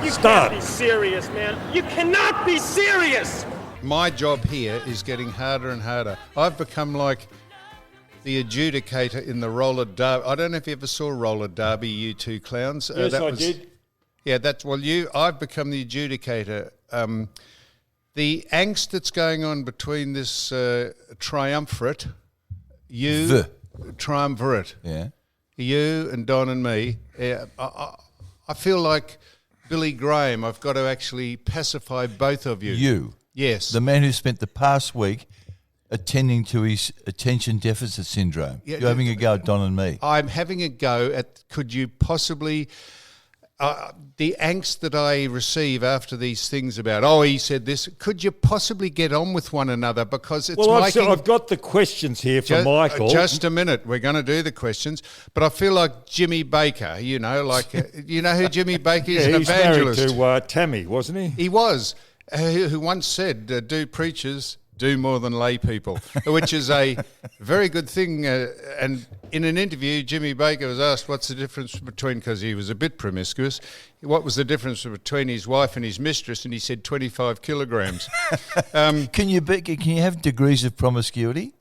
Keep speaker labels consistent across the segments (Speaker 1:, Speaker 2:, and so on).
Speaker 1: Start.
Speaker 2: You can't be serious, man. You cannot be serious.
Speaker 3: My job here is getting harder and harder. I've become like the adjudicator in the roller derby. I don't know if you ever saw roller derby, you two clowns.
Speaker 1: Yes, I did.
Speaker 3: Yeah, I've become the adjudicator. The angst that's going on between this triumvirate, triumvirate,
Speaker 4: Yeah.
Speaker 3: you and Don and me, I feel like Billy Graham. I've got to actually pacify both of you.
Speaker 4: You.
Speaker 3: Yes.
Speaker 4: The man who spent the past week attending to his attention deficit syndrome.
Speaker 3: Yeah,
Speaker 4: You're having a go at Don and me.
Speaker 3: I'm having a go at, could you possibly, the angst that I receive after these things about, he said this, could you possibly get on with one another, because it's making...
Speaker 1: I've got the questions here for Michael.
Speaker 3: Just a minute, we're going to do the questions, but I feel like Jimmy Baker, you know who Jimmy Baker is? An
Speaker 1: he's
Speaker 3: evangelist.
Speaker 1: married to Tammy, wasn't he?
Speaker 3: He was, who once said, do preachers do more than lay people, which is a very good thing. And in an interview, Jimmy Baker was asked what's the difference between, because he was a bit promiscuous, what was the difference between his wife and his mistress, and he said 25 kilograms.
Speaker 4: Can you have degrees of promiscuity?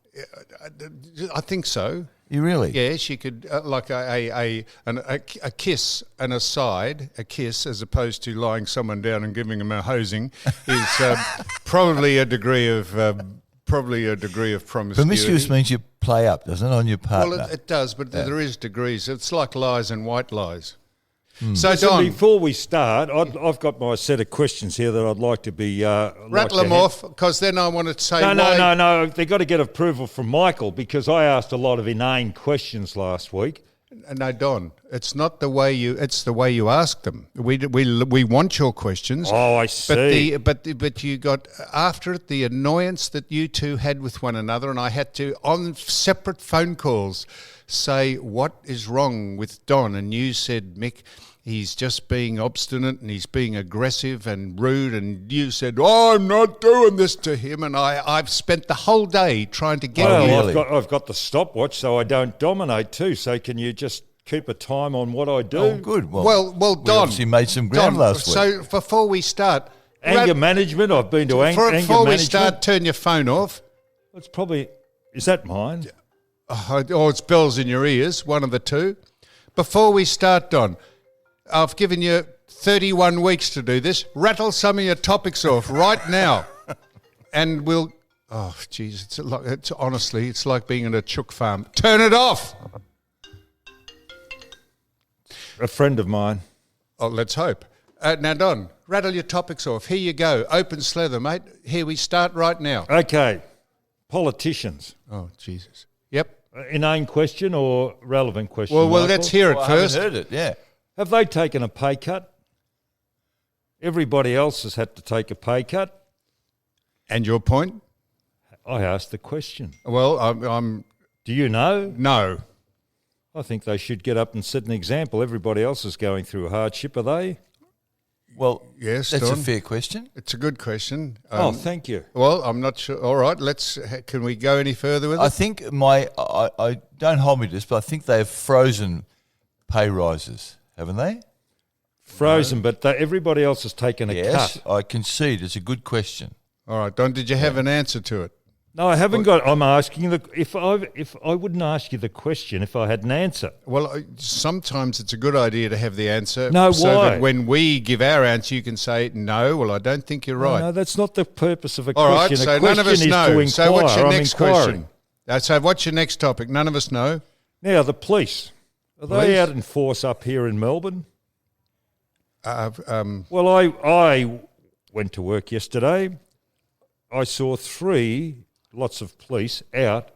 Speaker 3: I think so.
Speaker 4: You really?
Speaker 3: Yeah, she could like a kiss and a side, a kiss as opposed to lying someone down and giving them a hosing is probably a degree of promiscuity.
Speaker 4: Promiscuous means you play up, doesn't it, on your partner?
Speaker 3: Well, it does, but there is degrees. It's like lies and white lies.
Speaker 1: So, Don, before we start, I've got my set of questions here that I'd like to be...
Speaker 3: rattle them off, because then I want to say
Speaker 1: No. They've got to get approval from Michael, because I asked a lot of inane questions last week.
Speaker 3: No, Don, it's not the way it's the way you ask them. We want your questions.
Speaker 1: Oh, I see.
Speaker 3: But you got, after it, the annoyance that you two had with one another, and I had to, on separate phone calls, say, what is wrong with Don? And you said, Mick, he's just being obstinate and he's being aggressive and rude. And you said, I'm not doing this to him. And I've spent the whole day trying to get you.
Speaker 1: Well, I've got the stopwatch so I don't dominate too. So can you just keep a time on what I do?
Speaker 4: Oh, good.
Speaker 3: Well, Don.
Speaker 4: Obviously made some ground last week.
Speaker 3: So before we start...
Speaker 1: Anger management, I've been to anger management.
Speaker 3: Before we start, turn your phone off.
Speaker 1: It's probably... Is that mine?
Speaker 3: Or it's bells in your ears, one of the two. Before we start, Don, I've given you 31 weeks to do this. Rattle some of your topics off right now. And we'll... Oh, geez, it's like being at a chook farm. Turn it off!
Speaker 1: A friend of mine.
Speaker 3: Oh, let's hope. Now, Don, rattle your topics off. Here you go. Open slather, mate. Here we start right now.
Speaker 1: Okay. Politicians.
Speaker 3: Oh, Jesus. Yep.
Speaker 1: Inane question or relevant question?
Speaker 3: Well,
Speaker 1: Michael?
Speaker 3: let's hear it first.
Speaker 4: I haven't heard it, yeah.
Speaker 1: Have they taken a pay cut? Everybody else has had to take a pay cut.
Speaker 3: And your point?
Speaker 1: I asked the question.
Speaker 3: Well, I'm...
Speaker 1: Do you know?
Speaker 3: No.
Speaker 1: I think they should get up and set an example. Everybody else is going through a hardship, are they?
Speaker 4: Well,
Speaker 3: yes,
Speaker 4: that's
Speaker 3: Don.
Speaker 4: a fair question.
Speaker 3: It's a good question.
Speaker 1: Thank you.
Speaker 3: Well, I'm not sure. All right, can we go any further with it?
Speaker 4: I think I don't hold me to this, but I think they've frozen pay rises, haven't they?
Speaker 1: Frozen, but everybody else has taken a cut.
Speaker 4: I concede. It's a good question.
Speaker 3: All right, Don, did you have an answer to it?
Speaker 1: No, I haven't got. I'm asking if I wouldn't ask you the question if I had an answer.
Speaker 3: Well, sometimes it's a good idea to have the answer.
Speaker 1: No,
Speaker 3: so
Speaker 1: why?
Speaker 3: that when we give our answer, you can say no. Well, I don't think you're right.
Speaker 1: No, that's not the purpose of a
Speaker 3: All
Speaker 1: question.
Speaker 3: right, so
Speaker 1: a question
Speaker 3: none of us
Speaker 1: is
Speaker 3: know.
Speaker 1: to inquire.
Speaker 3: So what's your
Speaker 1: I'm
Speaker 3: next
Speaker 1: inquiring.
Speaker 3: question? So what's your next topic? None of us know.
Speaker 1: Now the police are they out in force up here in Melbourne? Well, I went to work yesterday. I saw lots of police out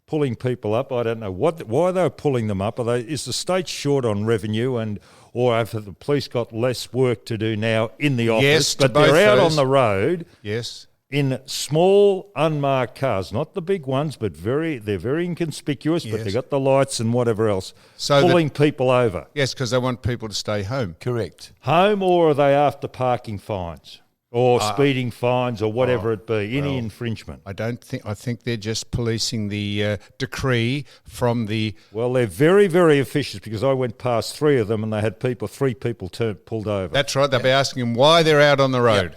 Speaker 1: pulling people up. I don't know why they were pulling them up. Is the state short on revenue, or have the police got less work to do now in the office?
Speaker 3: Yes,
Speaker 1: but they're out on the road.
Speaker 3: Yes,
Speaker 1: in small unmarked cars, not the big ones, but they're very inconspicuous. But they've got the lights and whatever else, pulling people over.
Speaker 3: Yes, because they want people to stay home.
Speaker 4: Correct.
Speaker 1: Home, or are they after parking fines? or speeding fines or whatever it be, any infringement.
Speaker 3: I think they're just policing the decree from the...
Speaker 1: Well, they're very, very officious because I went past 3 of them and they had three people pulled over.
Speaker 3: That's right. They'll be asking them why they're out on the road.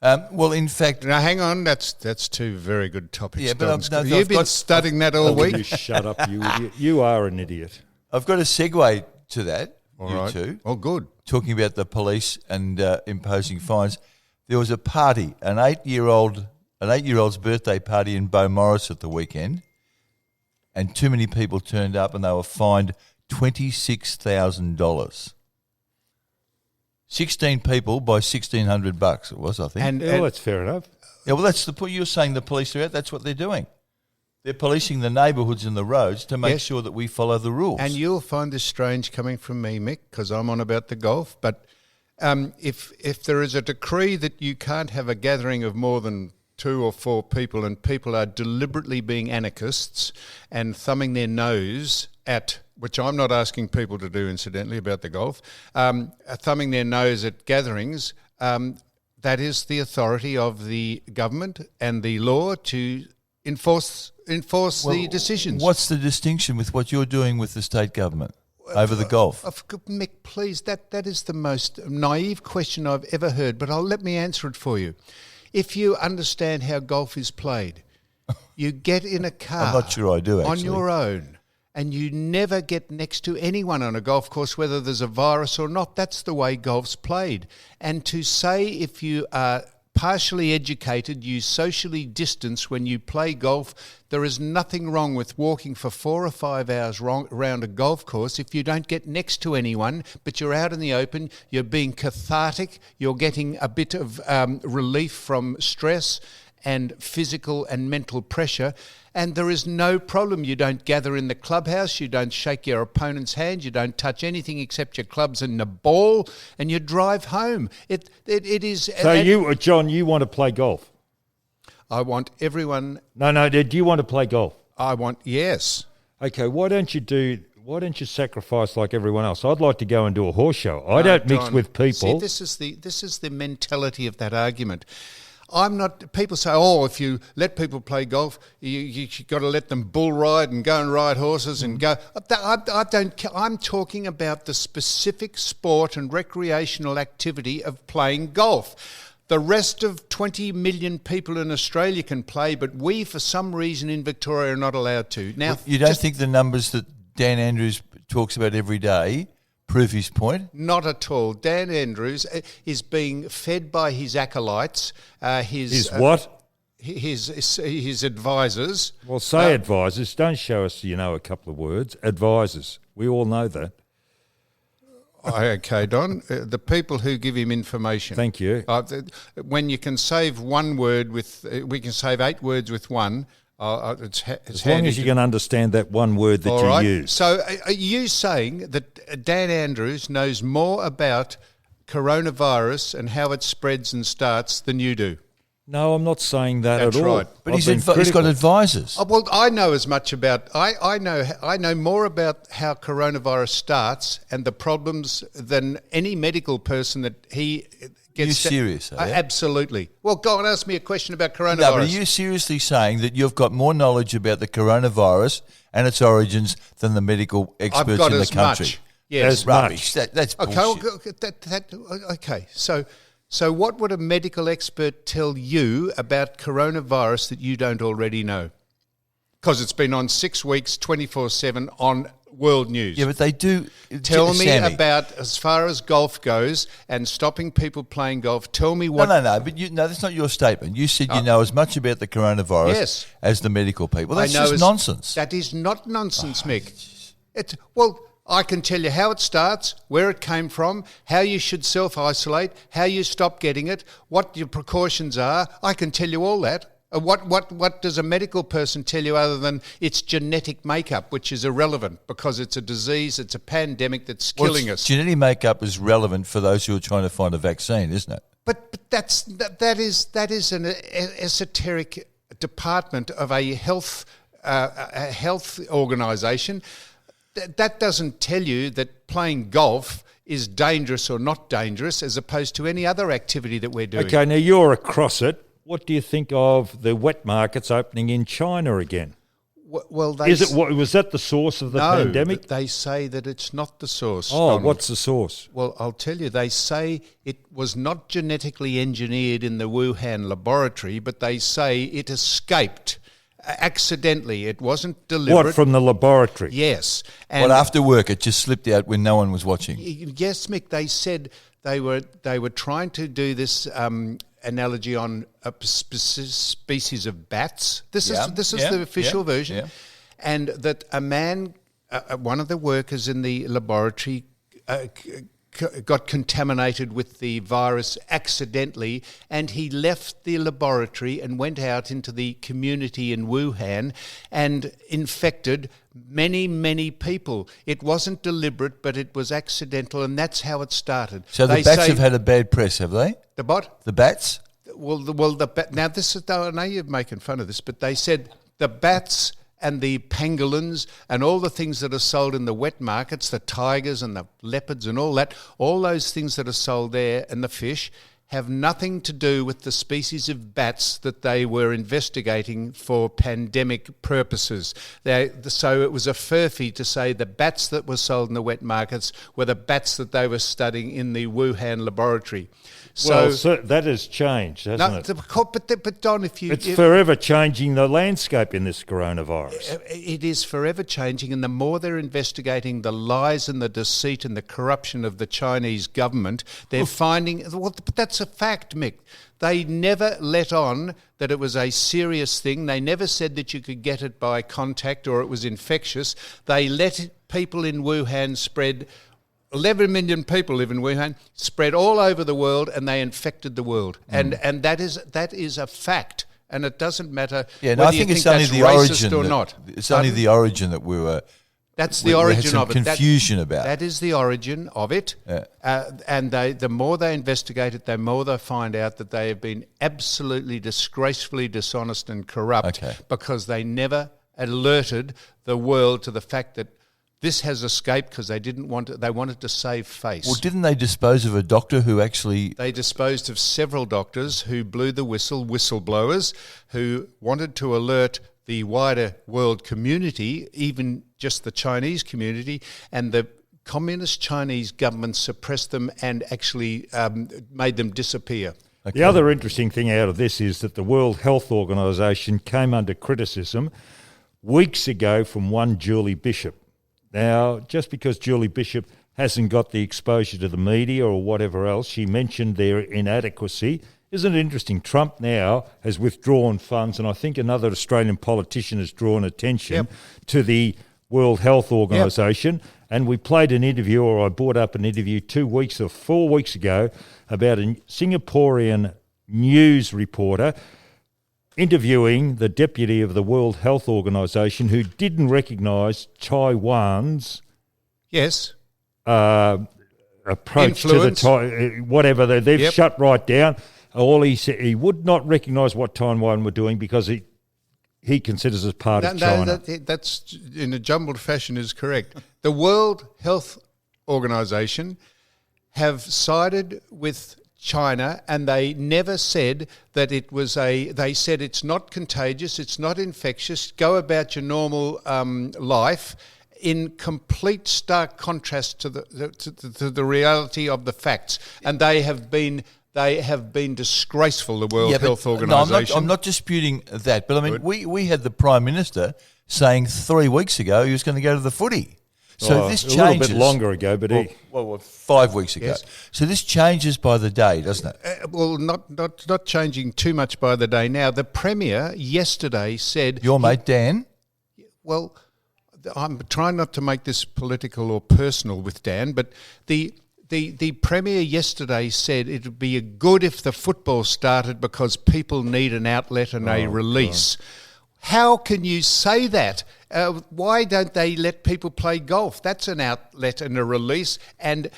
Speaker 4: Well, in fact...
Speaker 3: Now, hang on. That's 2 very good topics.
Speaker 4: Yeah, but
Speaker 3: You've been studying that all week.
Speaker 1: You shut up, you idiot. You are an idiot.
Speaker 4: I've got a segue to that,
Speaker 3: All
Speaker 4: you
Speaker 3: right.
Speaker 4: two.
Speaker 3: Oh, good.
Speaker 4: Talking about the police and imposing fines. There was a party, an 8-year-old's birthday party in Beaumaris at the weekend, and too many people turned up and they were fined $26,000. 16 people by $1,600 it was, I think.
Speaker 1: Well, that's fair enough.
Speaker 4: Yeah, well, that's the point. You're saying the police are out. That's what they're doing. They're policing the neighbourhoods and the roads to make sure that we follow the rules.
Speaker 3: And you'll find this strange coming from me, Mick, because I'm on about the golf. But if there is a decree that you can't have a gathering of more than 2 or 4 people and people are deliberately being anarchists and thumbing their nose at, which I'm not asking people to do, incidentally, about the golf, thumbing their nose at gatherings, that is the authority of the government and the law to enforce the decisions.
Speaker 4: What's the distinction with what you're doing with the state government over the golf?
Speaker 3: Mick, please, that is the most naive question I've ever heard, but let me answer it for you. If you understand how golf is played, you get in a car
Speaker 4: I'm not sure I do, actually.
Speaker 3: on your own, and you never get next to anyone on a golf course, whether there's a virus or not. That's the way golf's played. And to say if you are partially educated, you socially distance when you play golf, there is nothing wrong with walking for 4 or 5 hours around a golf course if you don't get next to anyone, but you're out in the open, you're being cathartic, you're getting a bit of relief from stress and physical and mental pressure, and there is no problem. You don't gather in the clubhouse, you don't shake your opponent's hand, you don't touch anything except your clubs and the ball, and you drive home. It is...
Speaker 1: So John, you want to play golf?
Speaker 3: I want everyone...
Speaker 1: No, do you want to play golf?
Speaker 3: Yes.
Speaker 1: Okay, why don't you sacrifice like everyone else? I'd like to go and do a horse show. I don't mix
Speaker 3: Don,
Speaker 1: with people.
Speaker 3: See, this is the mentality of that argument. I'm not. People say, "Oh, if you let people play golf, you got to let them bull ride and go and ride horses and go." I don't. I'm talking about the specific sport and recreational activity of playing golf. The rest of 20 million people in Australia can play, but we, for some reason, in Victoria, are not allowed to. Now,
Speaker 4: Well, you don't think the numbers that Dan Andrews talks about every day prove his point?
Speaker 3: Not at all. Dan Andrews is being fed by his acolytes.
Speaker 1: His what?
Speaker 3: His advisors.
Speaker 1: Well, say advisors. Don't show us, a couple of words. Advisors. We all know that.
Speaker 3: Okay, Don. The people who give him information.
Speaker 1: Thank you.
Speaker 3: When you can save one word we can save 8 words with one. It's
Speaker 1: as long as you can understand that one word that you use.
Speaker 3: So are you saying that Dan Andrews knows more about coronavirus and how it spreads and starts than you do?
Speaker 1: No, I'm not saying that
Speaker 3: That's
Speaker 1: at all.
Speaker 3: right.
Speaker 4: But he's got advisors.
Speaker 3: Well, I know as much about... I know more about how coronavirus starts and the problems than any medical person that he...
Speaker 4: You're serious, are you?
Speaker 3: Absolutely. Well, go and ask me a question about coronavirus.
Speaker 4: No, but are you seriously saying that you've got more knowledge about the coronavirus and its origins than the medical experts
Speaker 3: I've got
Speaker 4: in the
Speaker 3: as
Speaker 4: country?
Speaker 3: much. Yes.
Speaker 1: As
Speaker 4: Rubbish. That's bullshit.
Speaker 3: Okay. So what would a medical expert tell you about coronavirus that you don't already know? Because it's been on 6 weeks, 24/7 on world news.
Speaker 4: Yeah, but they do.
Speaker 3: Tell me
Speaker 4: Sammy.
Speaker 3: about, as far as golf goes and stopping people playing golf, tell me what...
Speaker 4: No, but that's not your statement. You said you know as much about the coronavirus as the medical people. That's just nonsense.
Speaker 3: That is not nonsense, Mick. I can tell you how it starts, where it came from, how you should self-isolate, how you stop getting it, what your precautions are. I can tell you all that. What does a medical person tell you other than its genetic makeup, which is irrelevant because it's a disease, it's a pandemic that's killing us.
Speaker 4: Genetic makeup is relevant for those who are trying to find a vaccine, isn't it?
Speaker 3: But that is an esoteric department of a health organisation. That doesn't tell you that playing golf is dangerous or not dangerous as opposed to any other activity that we're doing.
Speaker 1: Okay, now you're across it. What do you think of the wet markets opening in China again?
Speaker 3: Well,
Speaker 1: Was that the source of the pandemic?
Speaker 3: No, they say that it's not the source.
Speaker 1: Oh,
Speaker 3: Donald.
Speaker 1: what's the source?
Speaker 3: Well, I'll tell you, they say it was not genetically engineered in the Wuhan laboratory, but they say it escaped accidentally. It wasn't deliberate.
Speaker 1: What, from the laboratory?
Speaker 3: Yes.
Speaker 4: Well, after work, it just slipped out when no one was watching.
Speaker 3: Yes, Mick, they said they were trying to do this analogy on a species of bats. This is the official version.
Speaker 4: Yeah.
Speaker 3: And that a man, one of the workers in the laboratory, got contaminated with the virus accidentally, and he left the laboratory and went out into the community in Wuhan and infected many, many people. It wasn't deliberate, but it was accidental, and that's how it started.
Speaker 4: So the bats have had a bad press, have they?
Speaker 3: The what?
Speaker 4: The bats?
Speaker 3: Now this is, I know you're making fun of this, but they said the bats and the pangolins and all the things that are sold in the wet markets, the tigers and the leopards and all that, all those things that are sold there and the fish have nothing to do with the species of bats that they were investigating for pandemic purposes. So it was a furphy to say the bats that were sold in the wet markets were the bats that they were studying in the Wuhan laboratory.
Speaker 1: So that has changed, hasn't it?
Speaker 3: But Don,
Speaker 1: it's forever changing the landscape in this coronavirus.
Speaker 3: It is forever changing, and the more they're investigating the lies and the deceit and the corruption of the Chinese government, they're finding. Well, but that's a fact, Mick. They never let on that it was a serious thing. They never said that you could get it by contact or it was infectious. They let people in Wuhan spread. 11 million people live in Wuhan, spread all over the world, and they infected the world. And that is a fact. And it doesn't matter whether
Speaker 4: I think
Speaker 3: you
Speaker 4: it's
Speaker 3: think
Speaker 4: only
Speaker 3: that's
Speaker 4: the
Speaker 3: racist
Speaker 4: origin
Speaker 3: or not.
Speaker 4: It's only the origin that we were.
Speaker 3: That's the origin of it.
Speaker 4: Confusion about.
Speaker 3: That is the origin of it.
Speaker 4: Yeah.
Speaker 3: And the more they investigate it, the more they find out that they have been absolutely disgracefully dishonest and corrupt because they never alerted the world to the fact that this has escaped because they didn't want it. They wanted to save face.
Speaker 4: Well, didn't they dispose of a doctor who actually?
Speaker 3: They disposed of several doctors who blew the whistle, whistleblowers, who wanted to alert the wider world community, even just the Chinese community, and the communist Chinese government suppressed them and actually made them disappear.
Speaker 1: Okay. The other interesting thing out of this is that the World Health Organization came under criticism weeks ago from one Julie Bishop. Now, just because Julie Bishop hasn't got the exposure to the media or whatever else, she mentioned their inadequacy. Isn't it interesting? Trump now has withdrawn funds, and I think another Australian politician has drawn attention to the World Health Organization. And we played an interview, or I brought up an interview 4 weeks ago about a Singaporean news reporter interviewing the deputy of the World Health Organization who didn't recognise Taiwan's approach
Speaker 3: influence.
Speaker 1: to the whatever. They've shut right down. All he said, he would not recognise what Taiwan were doing because he considers us part of China.
Speaker 3: That's in a jumbled fashion is correct. The World Health Organization have sided with China, and they never said that it was they said it's not contagious, it's not infectious, go about your normal life, in complete stark contrast to the reality of the facts. And they have been disgraceful, the World Health Organization.
Speaker 4: No, I'm not disputing that, but I mean, we had the Prime Minister saying 3 weeks ago he was going to go to the footy. So this changes.
Speaker 1: A little bit longer ago, but
Speaker 4: 5 weeks ago.
Speaker 3: Yes.
Speaker 4: So this changes by the day, doesn't it?
Speaker 3: Well, not changing too much by the day now. The Premier yesterday said...
Speaker 4: Your mate, Dan?
Speaker 3: Well, I'm trying not to make this political or personal with Dan, but the Premier yesterday said it would be good if the football started because people need an outlet and a release. God. How can you say that? Why don't they let people play golf? That's an outlet and a release, and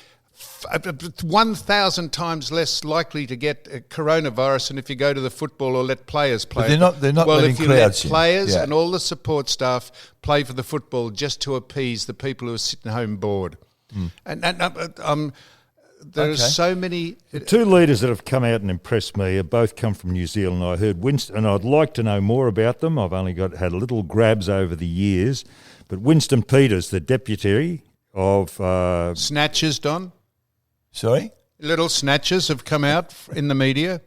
Speaker 3: 1,000 times less likely to get coronavirus than if you go to the football or let players play.
Speaker 4: But they're not letting
Speaker 3: if you
Speaker 4: crowds
Speaker 3: let players and all the support staff play for the football just to appease the people who are sitting home bored. There's
Speaker 4: Okay.
Speaker 3: so many.
Speaker 1: The two leaders that have come out and impressed me have both come from New Zealand. I heard Winston, and I'd like to know more about them. I've only had little grabs over the years. But Winston Peters, the deputy of...
Speaker 3: Snatches, Don.
Speaker 4: Sorry?
Speaker 3: Little snatches have come out in the media.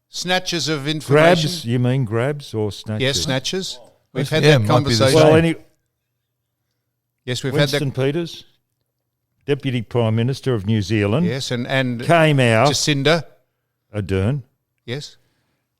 Speaker 3: Snatches of information.
Speaker 1: grabs, you mean grabs or snatches?
Speaker 3: Yes, snatches. We've
Speaker 4: Yeah,
Speaker 3: had that
Speaker 4: might be the
Speaker 3: conversation.
Speaker 4: same.
Speaker 1: Well,
Speaker 3: Yes, we've had
Speaker 1: Winston
Speaker 3: that.
Speaker 1: Peters, Deputy Prime Minister of New Zealand,
Speaker 3: Yes, and
Speaker 1: came out,
Speaker 3: Jacinda.
Speaker 1: Ardern,
Speaker 3: Yes.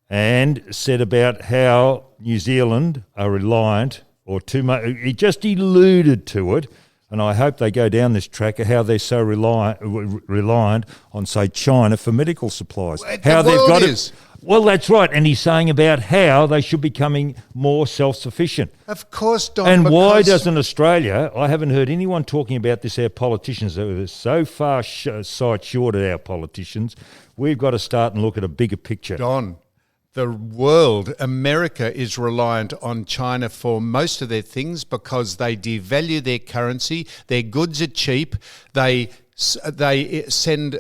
Speaker 1: and said about how New Zealand are reliant or too much. He just alluded to it, and I hope they go down this track of how they're so reliant on, say, China for medical supplies. How
Speaker 3: the world is.
Speaker 1: Well, that's right, and he's saying about how they should be becoming more self-sufficient.
Speaker 3: Of course, Don.
Speaker 1: And why
Speaker 3: because-
Speaker 1: doesn't Australia, I haven't heard anyone talking about this, our politicians, are so far sight short of our politicians, we've got to start and look at a bigger picture.
Speaker 3: Don, the world, America is reliant on China for most of their things because they devalue their currency. Their goods are cheap. They send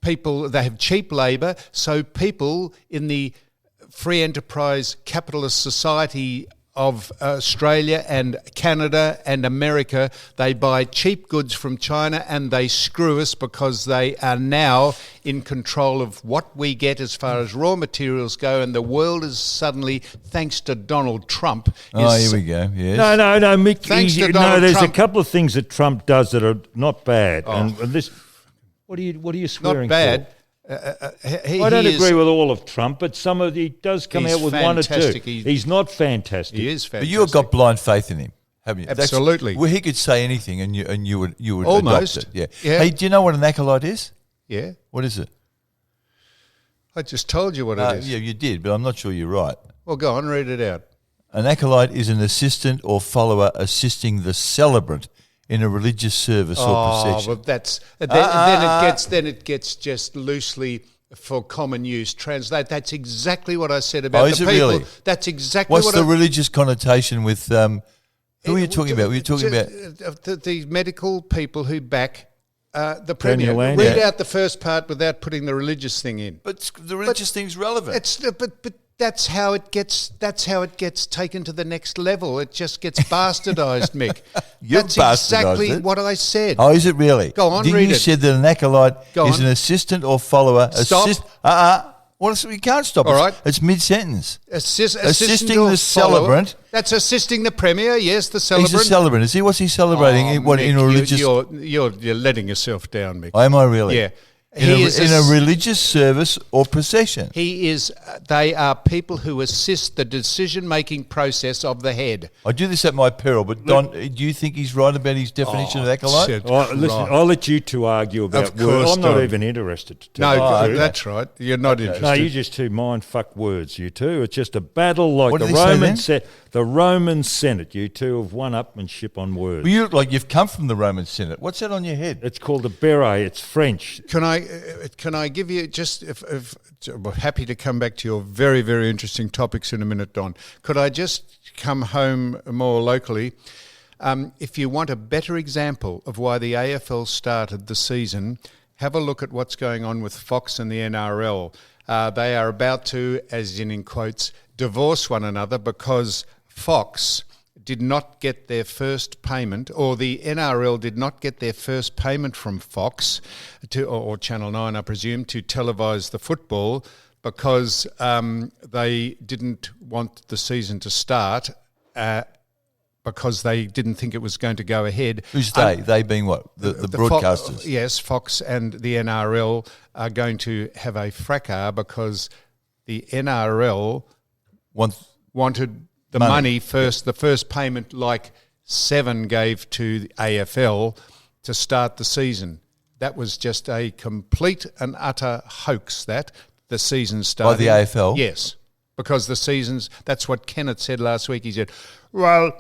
Speaker 3: people, they have cheap labour. So people in the free enterprise capitalist society of Australia and Canada and America, they buy cheap goods from China and they screw us because they are now in control of what we get as far as raw materials go, and the world is suddenly, thanks to Donald Trump...
Speaker 4: Oh, here we go. Yes.
Speaker 1: No, Mick.
Speaker 3: Thanks to Donald
Speaker 1: there's
Speaker 3: Trump.
Speaker 1: a couple of things that Trump does that are not bad. And this, what are you swearing
Speaker 3: Not bad.
Speaker 1: for? I don't agree with all of Trump, but some of he does come
Speaker 3: He's
Speaker 1: out with one or two.
Speaker 3: fantastic.
Speaker 1: He's not fantastic.
Speaker 3: He is
Speaker 4: But
Speaker 3: fantastic.
Speaker 4: you have got blind faith in him, haven't you?
Speaker 3: Absolutely.
Speaker 4: Well, he could say anything and you would
Speaker 3: Almost.
Speaker 4: adopt it. Yeah.
Speaker 3: Yeah.
Speaker 4: Hey, do you know what an acolyte is?
Speaker 3: Yeah.
Speaker 4: What is it?
Speaker 3: I just told you what it is.
Speaker 4: Yeah, you did, but I'm not sure you're right.
Speaker 3: Well, go on, read it out.
Speaker 4: An acolyte is an assistant or follower assisting the celebrant in a religious service or procession.
Speaker 3: Well, that's then it gets just loosely for common use. Translate. That's exactly what I said about
Speaker 4: Oh, is
Speaker 3: the
Speaker 4: it
Speaker 3: people.
Speaker 4: really?
Speaker 3: That's exactly
Speaker 4: What's
Speaker 3: what
Speaker 4: the
Speaker 3: I,
Speaker 4: religious connotation with? Who are you talking about? Were you talking about?
Speaker 3: the medical people who back the Premier.
Speaker 1: Daniel Land.
Speaker 3: Read
Speaker 4: Yeah.
Speaker 3: out the first part without putting the religious thing in.
Speaker 4: But the religious thing's relevant.
Speaker 3: It's but that's how it gets. That's how it gets taken to the next level. It just gets bastardized, Mick.
Speaker 4: You've
Speaker 3: That's
Speaker 4: bastardised
Speaker 3: exactly
Speaker 4: it.
Speaker 3: what I said.
Speaker 4: Oh, is it really?
Speaker 3: Go on,
Speaker 4: Didn't
Speaker 3: read
Speaker 4: you
Speaker 3: it.
Speaker 4: said that an acolyte
Speaker 3: Go
Speaker 4: is
Speaker 3: on.
Speaker 4: an assistant or follower?
Speaker 3: Stop.
Speaker 4: Well, we can't stop.
Speaker 3: All right.
Speaker 4: It's mid-sentence.
Speaker 3: Assisting
Speaker 4: Assisting the celebrant.
Speaker 3: That's assisting the Premier. Yes, the
Speaker 4: He's
Speaker 3: celebrant.
Speaker 4: a celebrant. Is he? What's he celebrating?
Speaker 3: Oh,
Speaker 4: What
Speaker 3: Mick,
Speaker 4: in a religious?
Speaker 3: You're letting yourself down, Mick.
Speaker 4: Am I really?
Speaker 3: Yeah.
Speaker 4: In
Speaker 3: He is
Speaker 4: in
Speaker 3: a
Speaker 4: a
Speaker 3: s-
Speaker 4: religious service or procession.
Speaker 3: He is. They are people who assist the decision-making process of the head.
Speaker 4: I do this at my peril, but Don, do you think he's right about his definition of acolyte?
Speaker 3: shit.
Speaker 1: Listen,
Speaker 3: Right.
Speaker 1: I'll let you two argue about
Speaker 3: Of
Speaker 1: words.
Speaker 3: course,
Speaker 1: I'm not
Speaker 3: Don.
Speaker 1: even interested to
Speaker 3: No,
Speaker 1: tell you the truth.
Speaker 3: that's right. You're not interested.
Speaker 1: No, you just two mind fuck words, you two. It's just a battle like
Speaker 4: What
Speaker 1: the
Speaker 4: did he say
Speaker 1: Roman
Speaker 4: then?
Speaker 1: the Roman Senate. You two have one-upmanship on words.
Speaker 4: Well, you look like you've come from the Roman Senate. What's that on your head?
Speaker 1: It's called a beret. It's French.
Speaker 3: Can I give you just if I'm happy to come back to your very, very interesting topics in a minute, Don. Could I just come home more locally? If you want a better example of why the AFL started the season, have a look at what's going on with Fox and the NRL. They are about to, as in quotes, divorce one another because Fox did not get their first payment, or the NRL did not get their first payment from Fox, or Channel 9, I presume, to televise the football because they didn't want the season to start because they didn't think it was going to go ahead.
Speaker 4: Who's they? They being what? The broadcasters.
Speaker 3: Yes, Fox and the NRL are going to have a fracas because the NRL wanted the money first, the first payment like Seven gave to the AFL to start the season. That was just a complete and utter hoax, that the season started.
Speaker 4: By the AFL?
Speaker 3: Yes, because the seasons, that's what Kenneth said last week. He said, well,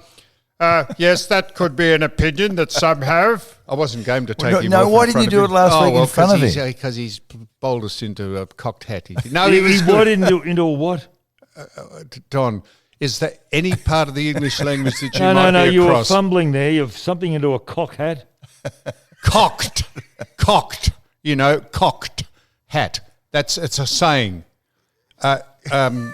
Speaker 3: yes, that could be an opinion that some have. I wasn't game to take him off.
Speaker 4: why didn't you do it last week in front of him?
Speaker 3: Because he's bowled us into a cocked hat.
Speaker 1: What into a what?
Speaker 3: Don, Is there any part of the English language that you
Speaker 1: No,
Speaker 3: might be
Speaker 1: you were
Speaker 3: across?
Speaker 1: fumbling there. You've something into a cock hat.
Speaker 3: Cocked. Cocked. Cocked hat. It's a saying.
Speaker 1: Can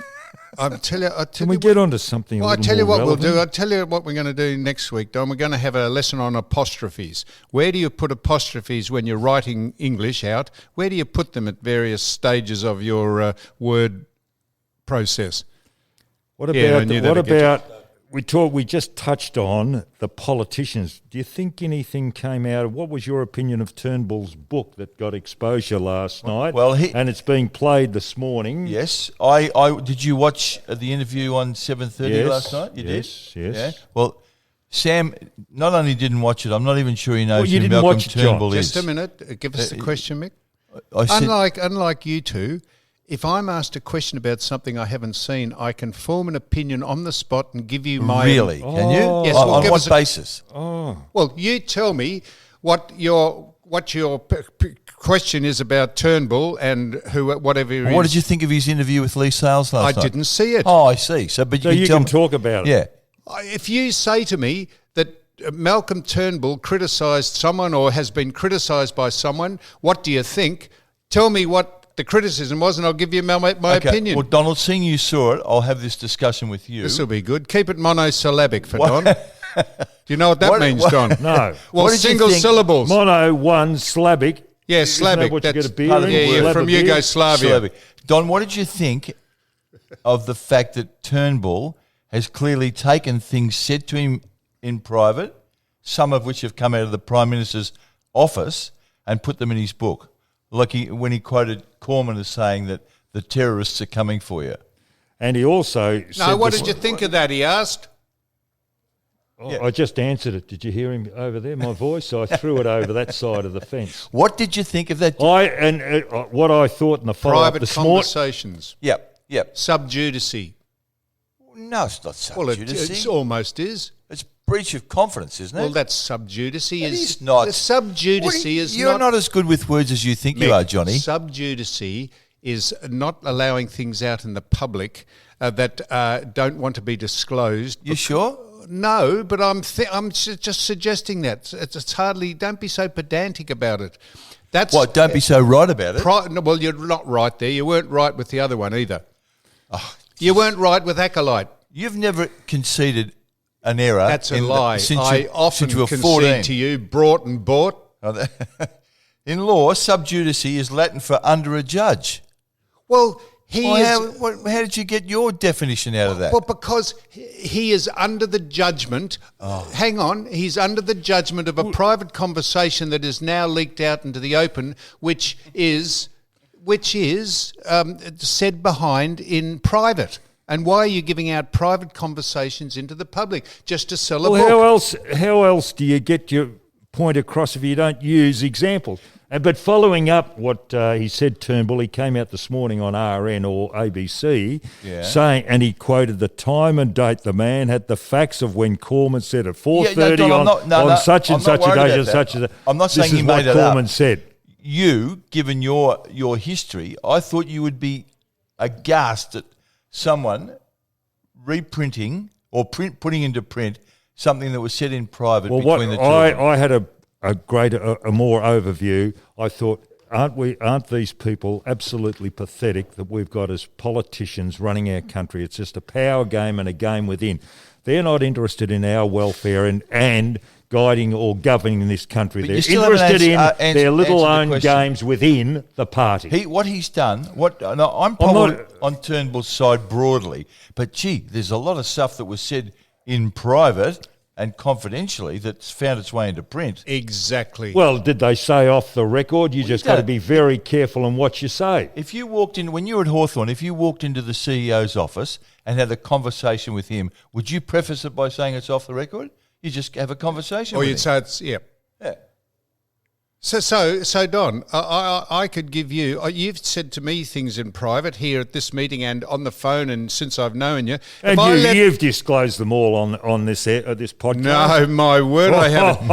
Speaker 1: we get on to something
Speaker 3: Well,
Speaker 1: a
Speaker 3: I
Speaker 1: little
Speaker 3: tell you
Speaker 1: more
Speaker 3: what we'll
Speaker 1: relevant?
Speaker 3: do. I'll tell you what we're going to do next week, Don. We're going to have a lesson on apostrophes. Where do you put apostrophes when you're writing English out? Where do you put them at various stages of your word process?
Speaker 1: What
Speaker 3: Yeah, I
Speaker 1: about
Speaker 3: knew that would get
Speaker 1: we just touched on the politicians. Do you think anything came out of what was your opinion of Turnbull's book that got exposure last night?
Speaker 4: Well,
Speaker 1: and it's being played this morning.
Speaker 4: Yes, I did. You watch the interview on 7:30
Speaker 1: Yes,
Speaker 4: last night? You
Speaker 1: yes,
Speaker 4: did.
Speaker 1: yes.
Speaker 4: Yeah. Well, Sam not only didn't watch it. I'm not even sure he knows
Speaker 1: Well, you
Speaker 4: who
Speaker 1: didn't
Speaker 4: Malcolm
Speaker 1: watch it, John.
Speaker 4: Turnbull is.
Speaker 3: Just a minute. Give us the question, Mick.
Speaker 4: I said,
Speaker 3: Unlike you two, if I'm asked a question about something I haven't seen, I can form an opinion on the spot and give you my...
Speaker 4: really? Can you?
Speaker 3: Yes,
Speaker 4: on
Speaker 3: well, give
Speaker 4: what
Speaker 3: us a-
Speaker 4: basis?
Speaker 3: Well, you tell me what your question is about Turnbull and whatever it is.
Speaker 4: What did you think of his interview with Lee Sales last
Speaker 3: I
Speaker 4: night?
Speaker 3: didn't see it.
Speaker 4: Oh, I see. So, but
Speaker 1: So
Speaker 4: you
Speaker 1: you
Speaker 4: tell
Speaker 1: can
Speaker 4: me.
Speaker 1: talk about it.
Speaker 4: Yeah.
Speaker 3: If you say to me that Malcolm Turnbull criticised someone or has been criticised by someone, what do you think? Tell me what the criticism was and I'll give you my
Speaker 4: Okay.
Speaker 3: opinion.
Speaker 4: Well, Donald, seeing you saw it, I'll have this discussion with you.
Speaker 3: This will be good. Keep it monosyllabic for Don. Do you know what that means,
Speaker 4: what-
Speaker 3: Don?
Speaker 1: No.
Speaker 3: Well,
Speaker 4: What did you
Speaker 3: single
Speaker 4: think-
Speaker 3: syllables.
Speaker 1: Mono, one, Slavic.
Speaker 3: Yeah,
Speaker 1: Isn't that
Speaker 3: Slavic.
Speaker 1: what you
Speaker 3: That's
Speaker 1: get a beer
Speaker 4: part of
Speaker 1: in?
Speaker 4: the
Speaker 3: yeah,
Speaker 4: word.
Speaker 1: Slab
Speaker 3: from
Speaker 1: a beer?
Speaker 3: Yugoslavia.
Speaker 4: Slavic. Don, what did you think of the fact that Turnbull has clearly taken things said to him in private, some of which have come out of the Prime Minister's office, and put them in his book? Like when he quoted Cormann as saying that the terrorists are coming for you.
Speaker 1: And he also said...
Speaker 3: No, what did you think of that, he asked?
Speaker 1: I just answered it. Did you hear him over there, my voice? I threw it over that side of the fence.
Speaker 4: What did you think of that?
Speaker 1: What I thought in the follow-up
Speaker 3: Private
Speaker 1: this morning...
Speaker 3: conversations.
Speaker 4: Yep.
Speaker 3: Sub judice.
Speaker 4: No, it's not sub
Speaker 3: Well, it
Speaker 4: judice.
Speaker 3: almost is.
Speaker 4: It's breach of confidence, isn't it?
Speaker 3: Well, that's sub judice.
Speaker 4: It is not.
Speaker 3: The sub judice is
Speaker 4: You're not as good with words as you think you are, Johnny.
Speaker 3: Sub judice is not allowing things out in the public that don't want to be disclosed.
Speaker 4: You sure?
Speaker 3: No, but I'm just suggesting that. It's hardly... Don't be so pedantic about it. That's
Speaker 4: What, don't be so right about it?
Speaker 3: No, well, you're not right there. You weren't right with the other one either. You weren't right with Acolyte.
Speaker 4: You've never conceded an error.
Speaker 3: That's a lie. I often
Speaker 4: since you were
Speaker 3: concede
Speaker 4: 14.
Speaker 3: to you, brought and bought.
Speaker 4: In law, sub judice is Latin for under a judge.
Speaker 3: Well, he
Speaker 4: Well,
Speaker 3: is...
Speaker 4: how did you get your definition out of that?
Speaker 3: Well, because he is under the judgment. Hang on, he's under the judgment of a private conversation that is now leaked out into the open, which is said behind in private. And why are you giving out private conversations into the public just to sell a book?
Speaker 1: How else do you get your point across if you don't use examples? But following up what he said, Turnbull, he came out this morning on RN or ABC saying, and he quoted the time and date. The man had the facts of when Cormann said at 4:30 on such and such a day and such a.
Speaker 4: I'm not saying
Speaker 1: this
Speaker 4: you
Speaker 1: is what
Speaker 4: made it up.
Speaker 1: Cormann said.
Speaker 4: You, given your history, I thought you would be aghast at someone reprinting or putting into print something that was said in private between the two of them.
Speaker 1: I had a more overview. I thought, aren't these people absolutely pathetic that we've got as politicians running our country? It's just a power game and a game within. They're not interested in our welfare and guiding or governing this country.
Speaker 4: But
Speaker 1: They're
Speaker 4: you still haven't
Speaker 1: interested in their little
Speaker 4: answered the
Speaker 1: own
Speaker 4: question.
Speaker 1: games within the party.
Speaker 4: What he's done, I'm probably on Turnbull's side broadly, but gee, there's a lot of stuff that was said in private and confidentially that's found its way into print.
Speaker 3: Exactly.
Speaker 1: Well, did they say off the record? You just got to
Speaker 4: don't.
Speaker 1: be very careful in what you say.
Speaker 4: If you walked in, when you were at Hawthorn, if you walked into the CEO's office and had a conversation with him, would you preface it by saying it's off the record? You just have a conversation
Speaker 3: or
Speaker 4: with
Speaker 3: you'd
Speaker 4: him.
Speaker 3: say it's... Yeah.
Speaker 4: Yeah.
Speaker 3: So Don, I could give you... You've said to me things in private here at this meeting and on the phone and since I've known you.
Speaker 1: And you've disclosed them all on this podcast.
Speaker 3: No, my word, I haven't.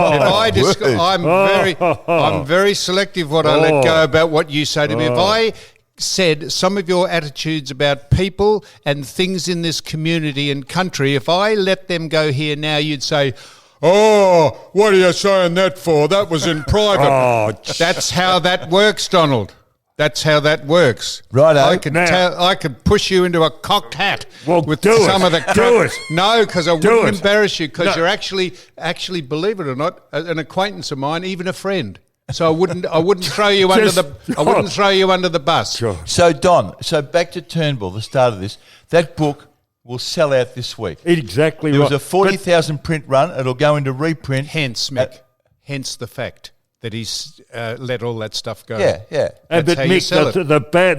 Speaker 3: I'm very selective what I let go about what you say to me. If I said some of your attitudes about people and things in this community and country, if I let them go here now, you'd say, "Oh, what are you saying that for? That was in private."
Speaker 1: Oh,
Speaker 3: That's how that works, Donald. That's how that works.
Speaker 4: Righto.
Speaker 3: I could push you into a cocked hat
Speaker 1: Well,
Speaker 3: with
Speaker 1: do
Speaker 3: some
Speaker 1: it.
Speaker 3: of the
Speaker 1: Do it.
Speaker 3: No, because I
Speaker 1: Do
Speaker 3: wouldn't
Speaker 1: it.
Speaker 3: embarrass you. Because
Speaker 1: No.
Speaker 3: you're actually, believe it or not, an acquaintance of mine, even a friend. So I wouldn't throw you under the bus.
Speaker 1: Sure.
Speaker 4: So, Don, back to Turnbull, the start of this. That book will sell out this week.
Speaker 1: Exactly
Speaker 4: There
Speaker 1: right.
Speaker 4: was a 40,000 print run. It'll go into reprint.
Speaker 3: Hence, Mick. Hence the fact that he's let all that stuff go.
Speaker 4: Yeah.
Speaker 3: That's
Speaker 1: But
Speaker 3: how you sell it.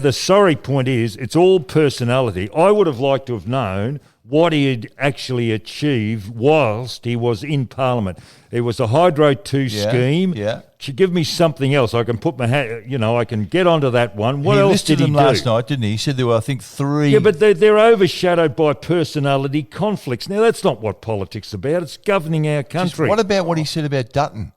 Speaker 1: the sorry point is, it's all personality. I would have liked to have known what he had actually achieved whilst he was in Parliament. It was a Hydro 2 scheme.
Speaker 4: Yeah.
Speaker 1: Give me something else. I can put my hat, I can get onto that one. What
Speaker 4: he
Speaker 1: else
Speaker 4: listed
Speaker 1: did he
Speaker 4: them
Speaker 1: do?
Speaker 4: last night, didn't he? He said there were, I think, 3.
Speaker 1: Yeah, but they're overshadowed by personality conflicts. Now, that's not what politics is about. It's governing our country.
Speaker 4: What about what he said about Dutton?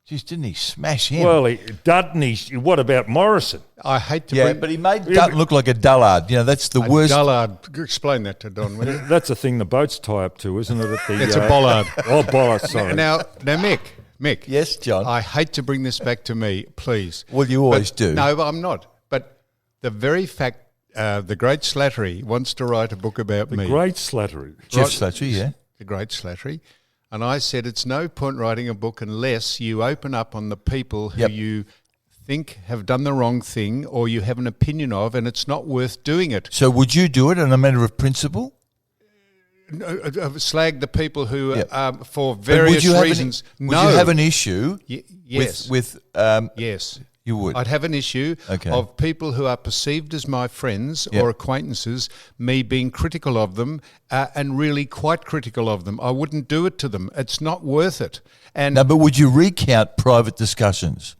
Speaker 4: Jeez, didn't he smash him?
Speaker 1: Well, Dutton, what about Morrison?
Speaker 3: I hate to
Speaker 4: yeah,
Speaker 3: bring
Speaker 4: but he made Dutton look like a dullard. That's the worst.
Speaker 3: Dullard. Explain that to Don, will you?
Speaker 1: That's the thing the boats tie up to, isn't it?
Speaker 3: It's a bollard.
Speaker 1: Oh, bollard, sorry.
Speaker 3: Now, Mick.
Speaker 4: Yes, John.
Speaker 3: I hate to bring this back to me, please.
Speaker 4: Well, you always do.
Speaker 3: No, but I'm not. But the very fact, the great Slattery wants to write a book about me.
Speaker 1: Great Slattery.
Speaker 4: Jeff Slattery, yeah.
Speaker 3: The great Slattery. And I said, it's no point writing a book unless you open up on the people who
Speaker 4: Yep.
Speaker 3: you think have done the wrong thing or you have an opinion of, and it's not worth doing it.
Speaker 4: So would you do it on a matter of principle?
Speaker 3: Slag the people who,
Speaker 4: Yep.
Speaker 3: for
Speaker 4: But
Speaker 3: various reasons.
Speaker 4: Would you have an issue
Speaker 3: yes.
Speaker 4: with
Speaker 3: Yes.
Speaker 4: you would?
Speaker 3: I'd have an issue
Speaker 4: Okay.
Speaker 3: of people who are perceived as my friends
Speaker 4: Yep.
Speaker 3: or acquaintances, me being critical of them and really quite critical of them. I wouldn't do it to them. It's not worth it. And
Speaker 4: No, but would you recount private discussions?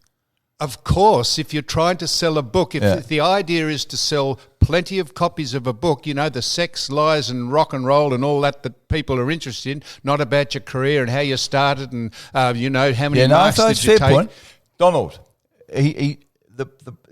Speaker 3: of course, if you're trying to sell a book, if
Speaker 4: Yeah.
Speaker 3: the idea is to sell plenty of copies of a book, the sex, lies and rock and roll and all that people are interested in, not about your career and how you started and, how many marks
Speaker 4: no,
Speaker 3: did
Speaker 4: it's
Speaker 3: you
Speaker 4: fair
Speaker 3: take.
Speaker 4: point. Donald, the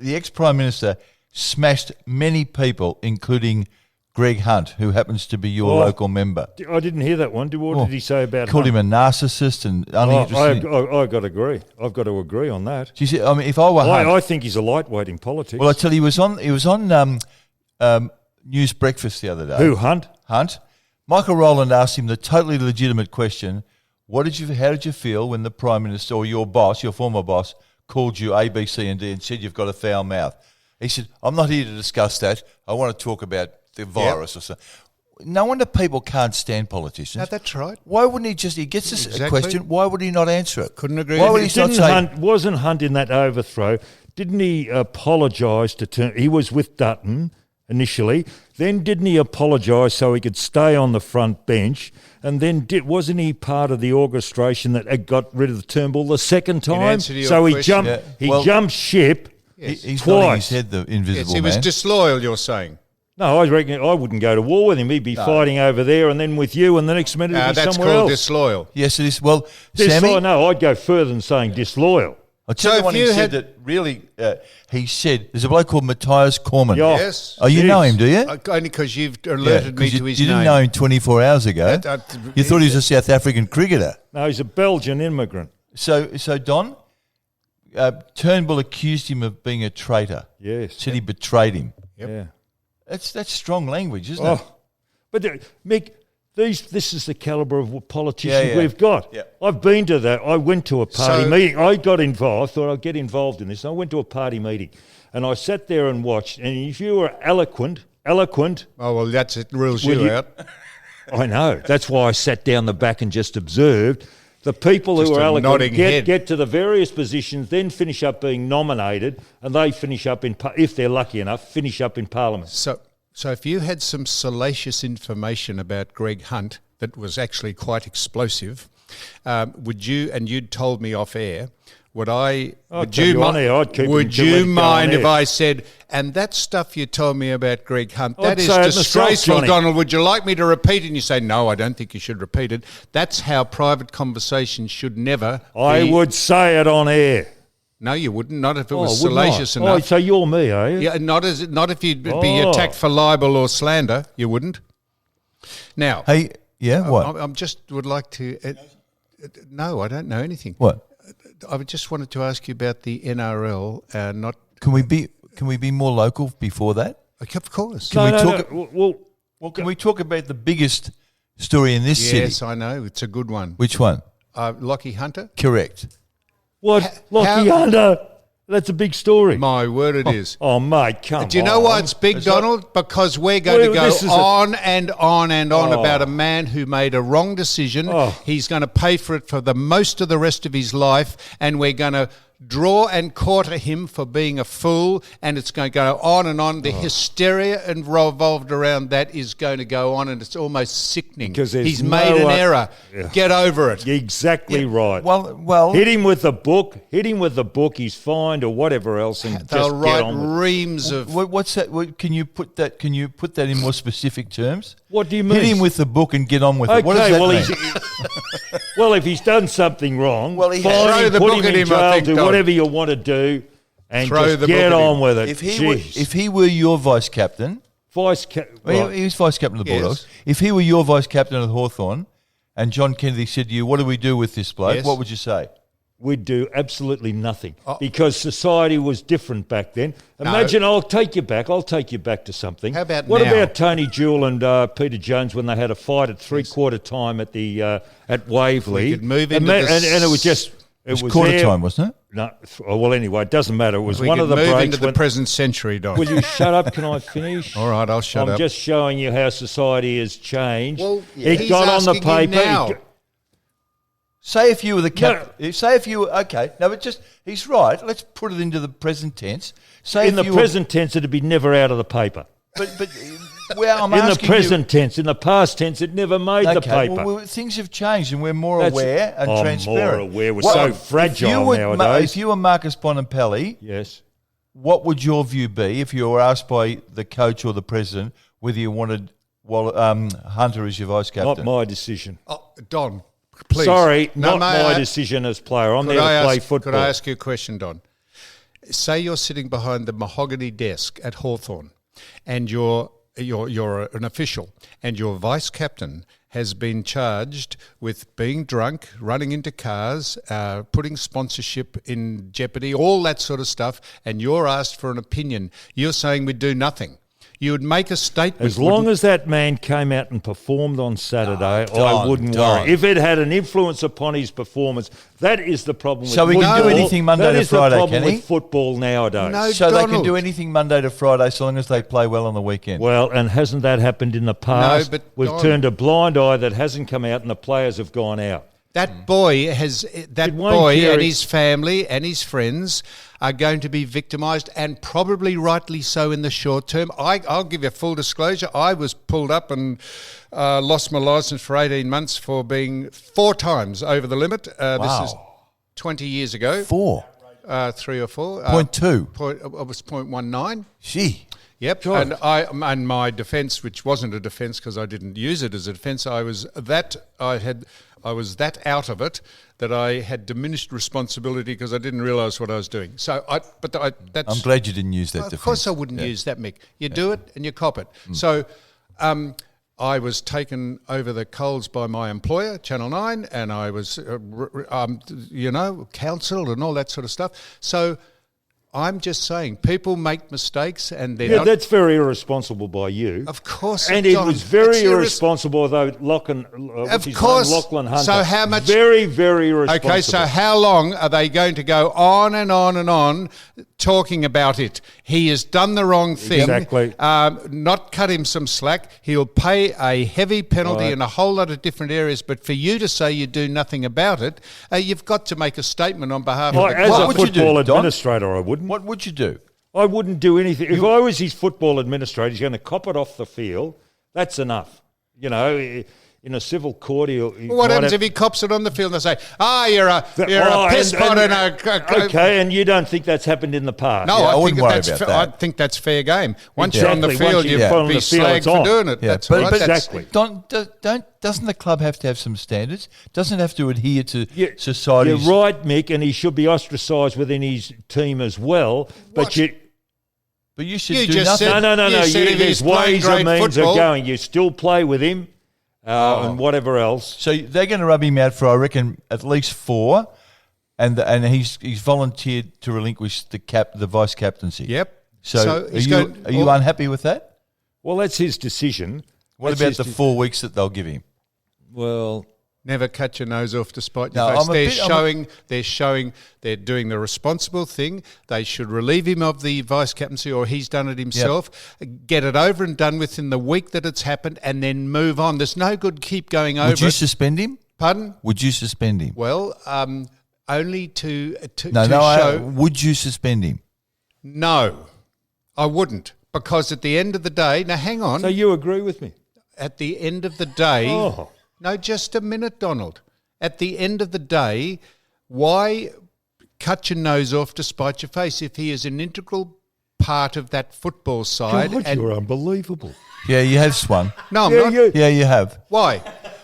Speaker 4: ex-Prime Minister smashed many people, including Greg Hunt, who happens to be your local member.
Speaker 1: I didn't hear that one. What did he say about
Speaker 4: Called
Speaker 1: Hunt?
Speaker 4: him a narcissist and uninteresting.
Speaker 1: I got to agree. I've got to agree on that.
Speaker 4: She said, if I were Hunt,
Speaker 1: I think he's a lightweight in politics.
Speaker 4: well, I tell you, he was on News Breakfast the other day.
Speaker 1: Who, Hunt?
Speaker 4: Hunt. Michael Rowland asked him the totally legitimate question: how did you feel when the Prime Minister or your boss, your former boss, called you A, B, C, and D and said you've got a foul mouth? He said, "I'm not here to discuss that. I want to talk about the virus or something." No wonder people can't stand politicians.
Speaker 3: No, that's right.
Speaker 4: Why wouldn't he gets this
Speaker 3: Exactly.
Speaker 4: question, why would he not answer it?
Speaker 3: Couldn't agree
Speaker 4: Why
Speaker 3: with
Speaker 4: would
Speaker 3: you.
Speaker 4: he not say,
Speaker 1: Wasn't Hunt in that overthrow? Didn't he apologise to he was with Dutton initially, then didn't he apologise so he could stay on the front bench, and then wasn't he part of the orchestration that had got rid of Turnbull the second time?
Speaker 3: answer to your
Speaker 1: So he
Speaker 3: question-
Speaker 1: jumped
Speaker 4: Yeah.
Speaker 1: he
Speaker 4: Well,
Speaker 1: jumped ship
Speaker 4: he's
Speaker 1: twice.
Speaker 4: nodding his head, the invisible
Speaker 3: Yes, he
Speaker 4: man.
Speaker 3: was disloyal, you're saying.
Speaker 1: No, I reckon I wouldn't go to war with him. He'd be fighting over there and then with you, and the next minute he'd be
Speaker 3: That's
Speaker 1: somewhere
Speaker 3: called
Speaker 1: else.
Speaker 3: disloyal.
Speaker 4: Yes, it is. Well,
Speaker 1: Disloyal,
Speaker 4: Sammy,
Speaker 1: no, I'd go further than saying disloyal.
Speaker 4: I'll tell
Speaker 3: So
Speaker 4: you
Speaker 3: if
Speaker 4: one he
Speaker 3: you
Speaker 4: said
Speaker 3: had-
Speaker 4: that really, he said, there's a bloke called Matthias Cormann.
Speaker 1: Yeah.
Speaker 3: Yes.
Speaker 4: Oh, you
Speaker 1: Jeez.
Speaker 4: know him, do you?
Speaker 3: Only because you've
Speaker 4: Yeah,
Speaker 3: alerted me
Speaker 4: 'cause
Speaker 3: to his
Speaker 4: you
Speaker 3: name.
Speaker 4: didn't know him 24 hours ago.
Speaker 3: That-
Speaker 4: You thought he was a South African cricketer.
Speaker 1: No, he's a Belgian immigrant.
Speaker 4: So Don, Turnbull accused him of being a traitor.
Speaker 1: Yes.
Speaker 4: Said he betrayed him.
Speaker 1: Yeah.
Speaker 4: That's strong language, isn't it?
Speaker 1: Oh, but Mick, this is the calibre of politicians
Speaker 4: Yeah, yeah.
Speaker 1: we've got.
Speaker 4: Yeah.
Speaker 1: I've been to that. I went to a party
Speaker 3: So-
Speaker 1: meeting. I got involved. I thought I'd get involved in this. I went to a party meeting, and I sat there and watched. And if you were eloquent,
Speaker 3: Oh, well, it rules
Speaker 1: Will
Speaker 3: you
Speaker 1: you-
Speaker 3: out.
Speaker 1: I know. That's why I sat down the back and just observed. The people
Speaker 3: Just
Speaker 1: who are
Speaker 3: a
Speaker 1: eloquent
Speaker 3: nodding head.
Speaker 1: get to the various positions, then finish up being nominated, and they finish up if they're lucky enough, finish up in Parliament.
Speaker 3: So if you had some salacious information about Greg Hunt that was actually quite explosive, would you, and you'd told me off air, would
Speaker 1: tell you on air, I'd keep it until let it go on
Speaker 3: if
Speaker 1: air.
Speaker 3: I said, and that stuff you told me about Greg Hunt,
Speaker 1: I'd
Speaker 3: that is
Speaker 1: say it myself,
Speaker 3: disgraceful,
Speaker 1: Johnny.
Speaker 3: Donald, would you like me to repeat it? And you say, no, I don't think you should repeat it. That's how private conversations should never
Speaker 1: I
Speaker 3: be.
Speaker 1: would say it on air.
Speaker 3: No, you wouldn't. Not if it
Speaker 1: Oh,
Speaker 3: was
Speaker 1: wouldn't I?
Speaker 3: salacious
Speaker 1: Oh,
Speaker 3: enough.
Speaker 1: so you're me, are you?
Speaker 3: Yeah, not if you'd be
Speaker 1: Oh.
Speaker 3: attacked for libel or slander. You wouldn't. Now,
Speaker 4: Hey, yeah, what?
Speaker 3: I'm just would like to. No, I don't know anything.
Speaker 4: What?
Speaker 3: I just wanted to ask you about the NRL. Not
Speaker 4: Can we be more local before that?
Speaker 3: of course.
Speaker 4: Can we talk?
Speaker 1: Well,
Speaker 4: Well, can we talk about the biggest story in this
Speaker 3: Yes,
Speaker 4: city?
Speaker 3: I know. It's a good one.
Speaker 4: Which one?
Speaker 3: Lockie Hunter.
Speaker 4: Correct.
Speaker 1: what? Lockie
Speaker 3: how-
Speaker 1: Hunter. That's a big story.
Speaker 3: My word, it is.
Speaker 1: Oh, mate, come on.
Speaker 3: Do you know why it's big, Donald? Because we're going to
Speaker 1: Well,
Speaker 3: go
Speaker 1: this is
Speaker 3: on and on and on
Speaker 1: Oh.
Speaker 3: about a man who made a wrong decision.
Speaker 1: Oh.
Speaker 3: He's going to pay for it for the most of the rest of his life, and we're going to draw and quarter him for being a fool, and it's going to go on and on. The hysteria revolved around that is going to go on, and it's almost sickening.
Speaker 1: Because there's
Speaker 3: he's made
Speaker 1: no
Speaker 3: an error.
Speaker 1: Yeah.
Speaker 3: Get over it.
Speaker 1: You're exactly right.
Speaker 4: Well,
Speaker 1: Hit him with the book. Hit him with the book. He's fined or whatever else, and
Speaker 3: They'll
Speaker 1: just get
Speaker 3: write
Speaker 1: on with it.
Speaker 3: reams of.
Speaker 4: what's that? Can you put that? Can you put that in more specific terms?
Speaker 1: What do you mean?
Speaker 4: Hit him with the book and get on with
Speaker 1: Okay,
Speaker 4: it. What does that
Speaker 1: well,
Speaker 4: mean?
Speaker 1: well, if he's done something wrong,
Speaker 4: Well, he
Speaker 1: fine
Speaker 4: has.
Speaker 3: Throw
Speaker 1: him,
Speaker 3: the
Speaker 1: put
Speaker 3: book
Speaker 1: him
Speaker 3: at
Speaker 1: in
Speaker 3: him, I
Speaker 1: jail,
Speaker 3: think,
Speaker 1: do
Speaker 3: Don.
Speaker 1: whatever you want to do, and
Speaker 3: Throw
Speaker 1: just
Speaker 3: the
Speaker 1: get
Speaker 3: book at
Speaker 1: on
Speaker 3: him.
Speaker 1: with it.
Speaker 4: If he were your vice captain,
Speaker 1: Vice
Speaker 4: well, he was vice captain of the
Speaker 3: Yes.
Speaker 4: Bulldogs. If he were your vice captain of Hawthorn, and John Kennedy said to you, "What do we do with this bloke?"
Speaker 3: Yes.
Speaker 4: What would you say?
Speaker 1: we'd do absolutely nothing because society was different back then. Imagine, I'll take you back to something.
Speaker 3: How about
Speaker 1: what
Speaker 3: now?
Speaker 1: about Tony Jewell and Peter Jones when they had a fight at three-quarter time at the at Waverley?
Speaker 3: We could move
Speaker 1: and,
Speaker 3: into
Speaker 1: ma-
Speaker 3: the
Speaker 1: and it was just
Speaker 4: It was quarter
Speaker 1: there.
Speaker 4: time, wasn't it?
Speaker 1: No, well, anyway, it doesn't matter. It was
Speaker 3: We
Speaker 1: one
Speaker 3: could
Speaker 1: of the
Speaker 3: move
Speaker 1: breaks.
Speaker 3: into the
Speaker 1: when-
Speaker 3: present century, Don.
Speaker 1: Will you shut up? Can I finish?
Speaker 3: All right, I'll shut
Speaker 1: I'm
Speaker 3: up.
Speaker 1: just showing you how society has changed.
Speaker 3: Well,
Speaker 1: it
Speaker 3: he's
Speaker 1: got on the
Speaker 3: asking you
Speaker 1: paper.
Speaker 3: now.
Speaker 4: Say if you were the captain. Say if you were okay. No, but just he's right. Let's put it into the present tense. Say
Speaker 1: In the
Speaker 4: if you
Speaker 1: present tense, it'd be never out of the paper.
Speaker 4: but well, I'm
Speaker 1: In the
Speaker 4: asking
Speaker 1: present tense, in the past tense, it never made
Speaker 4: you,
Speaker 1: the
Speaker 4: okay,
Speaker 1: paper.
Speaker 4: well, things have changed and we're more
Speaker 1: That's-
Speaker 4: aware and
Speaker 1: I'm
Speaker 4: transparent.
Speaker 1: more aware. We're
Speaker 4: What-
Speaker 1: so
Speaker 4: if
Speaker 1: fragile
Speaker 4: you were,
Speaker 1: nowadays.
Speaker 4: If you were Marcus Bonampelli,
Speaker 1: Yes.
Speaker 4: what would your view be if you were asked by the coach or the president whether you wanted Hunter as your vice captain?
Speaker 1: Not my decision.
Speaker 3: Oh, Don, please.
Speaker 1: Sorry,
Speaker 3: No,
Speaker 1: not
Speaker 3: may
Speaker 1: my
Speaker 3: I-
Speaker 1: decision as player. I'm
Speaker 3: Could
Speaker 1: there
Speaker 3: I
Speaker 1: to play
Speaker 3: ask-
Speaker 1: football.
Speaker 3: Could I ask you a question, Don? Say you're sitting behind the mahogany desk at Hawthorn, and you're an official, and your vice captain has been charged with being drunk, running into cars, putting sponsorship in jeopardy, all that sort of stuff, and you're asked for an opinion. You're saying we'd do nothing. You would make a statement.
Speaker 1: As long as that man came out and performed on Saturday, I
Speaker 4: Don,
Speaker 1: wouldn't
Speaker 4: Don.
Speaker 1: worry. If it had an influence upon his performance, that is the problem with
Speaker 4: So we can
Speaker 1: football.
Speaker 4: do anything Monday
Speaker 1: That
Speaker 4: to
Speaker 1: is the
Speaker 4: Friday,
Speaker 1: problem
Speaker 4: can he?
Speaker 1: with football nowadays.
Speaker 3: No,
Speaker 4: So they can
Speaker 3: Donald.
Speaker 4: do anything Monday to Friday so long as they play well on the weekend.
Speaker 1: Well, and hasn't that happened in the past?
Speaker 3: but
Speaker 1: We've
Speaker 3: Don-
Speaker 1: turned a blind eye that hasn't come out and the players have gone out.
Speaker 3: That boy has that
Speaker 1: won't
Speaker 3: boy
Speaker 1: carry-
Speaker 3: and his family and his friends are going to be victimised, and probably rightly so in the short term. I'll give you full disclosure. I was pulled up and lost my licence for 18 months for being 4 times over the limit. This is 20 years ago.
Speaker 4: 4.
Speaker 3: 3 or 4.
Speaker 4: Point 2.
Speaker 3: It was 0.19.
Speaker 4: Gee.
Speaker 3: Yep, and my defence, which wasn't a defence because I didn't use it as a defence, I was that out of it that I had diminished responsibility because I didn't realise what I was doing. So that's.
Speaker 4: I'm glad you didn't use that
Speaker 3: Of
Speaker 4: defence.
Speaker 3: course, I wouldn't use that, Mick. You do it and you cop it. So. I was taken over the coals by my employer, Channel 9, and I was, counselled and all that sort of stuff. So I'm just saying, people make mistakes and they're not...
Speaker 1: That's very irresponsible by you.
Speaker 3: Of course,
Speaker 1: And it
Speaker 3: Don,
Speaker 1: was very
Speaker 3: it's
Speaker 1: irresponsible, though, Lachlan Hunter.
Speaker 3: So how much...
Speaker 1: Very, very irresponsible.
Speaker 3: Okay, so how long are they going to go on and on and on talking about it? He has done the wrong thing.
Speaker 1: Exactly.
Speaker 3: Not cut him some slack. He'll pay a heavy penalty
Speaker 1: Right.
Speaker 3: in a whole lot of different areas. But for you to say you do nothing about it, you've got to make a statement on behalf of the
Speaker 1: As
Speaker 3: club.
Speaker 1: a
Speaker 4: would you do,
Speaker 1: football
Speaker 4: Don?
Speaker 1: administrator, I wouldn't.
Speaker 4: What would you do?
Speaker 1: I wouldn't do anything. If I was his football administrator, he's going to cop it off the field. That's enough. You know, in a civil court.
Speaker 3: What happens if he cops it on the field and they say, you're a piss pot and a...
Speaker 1: Okay, and you don't think that's happened in the past?
Speaker 3: No,
Speaker 4: I
Speaker 3: I
Speaker 4: wouldn't worry about that.
Speaker 3: I think that's fair game. Once you're on the
Speaker 1: Exactly.
Speaker 3: field,
Speaker 1: Once
Speaker 3: you've
Speaker 1: you're
Speaker 3: got
Speaker 1: on
Speaker 3: to be
Speaker 1: the field,
Speaker 3: slagged
Speaker 1: it's
Speaker 3: for
Speaker 1: on.
Speaker 3: doing it.
Speaker 4: Yeah,
Speaker 3: That's
Speaker 4: but-
Speaker 3: right.
Speaker 4: but
Speaker 3: That's-
Speaker 4: Exactly. Doesn't the club have to have some standards? Doesn't it have to adhere to society's...
Speaker 1: You're right, Mick, and he should be ostracised within his team as well. But
Speaker 3: What?
Speaker 4: But you should
Speaker 3: You
Speaker 4: do
Speaker 3: just
Speaker 4: nothing.
Speaker 3: said-
Speaker 1: No.
Speaker 3: You said if
Speaker 1: There's
Speaker 3: he's playing
Speaker 1: ways and
Speaker 3: great
Speaker 1: means
Speaker 3: football-
Speaker 1: of going. You still play with him and whatever else.
Speaker 4: So they're going to rub him out for, I reckon, at least 4, and he's volunteered to relinquish the vice captaincy.
Speaker 3: Yep.
Speaker 4: So,
Speaker 3: he's
Speaker 4: are you unhappy with that?
Speaker 1: Well, that's his decision.
Speaker 4: What
Speaker 1: That's
Speaker 4: about
Speaker 1: his
Speaker 4: the 4 weeks that they'll give him?
Speaker 1: Well,
Speaker 3: Never cut your nose off to spite your
Speaker 4: No,
Speaker 3: face.
Speaker 4: I'm
Speaker 3: They're showing they're doing the responsible thing. They should relieve him of the vice captaincy, or he's done it himself. Get it over and done with in the week that it's happened, and then move on. There's no good keep going over.
Speaker 4: Would you
Speaker 3: it.
Speaker 4: suspend him?
Speaker 3: Pardon?
Speaker 4: Would you suspend him?
Speaker 3: Well, only to
Speaker 4: No,
Speaker 3: show.
Speaker 4: would you suspend him?
Speaker 3: No, I wouldn't, because at the end of the day, now hang on.
Speaker 1: so you agree with me?
Speaker 3: At the end of the day,
Speaker 1: Oh.
Speaker 3: no, just a minute, Donald. At the end of the day, why cut your nose off to spite your face if he is an integral part of that football side?
Speaker 1: God, you're unbelievable.
Speaker 4: Yeah, you have swung.
Speaker 3: No, I'm
Speaker 1: Yeah,
Speaker 3: not.
Speaker 1: you-
Speaker 4: Yeah, you have.
Speaker 3: Why?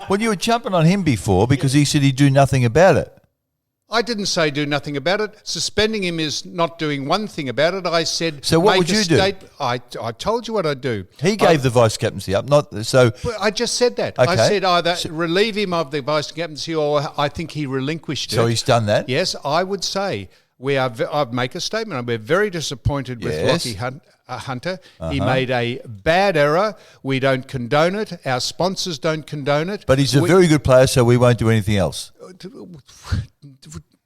Speaker 4: Well, you were jumping on him before because he said he'd do nothing about it.
Speaker 3: I didn't say do nothing about it. Suspending him is not doing one thing about it. I said,
Speaker 4: So what
Speaker 3: make
Speaker 4: would
Speaker 3: a
Speaker 4: you do?
Speaker 3: I told you what I'd do.
Speaker 4: He gave the vice captaincy up, not so.
Speaker 3: Well, I just said that.
Speaker 4: Okay.
Speaker 3: I said either relieve him of the vice captaincy, or I think he relinquished it.
Speaker 4: So he's done that.
Speaker 3: Yes, I would say I'd make a statement. We're very disappointed with
Speaker 4: Yes.
Speaker 3: Lockie Hunter. He made a bad error. We don't condone it. Our sponsors don't condone it.
Speaker 4: But he's a very good player, so we won't do anything else.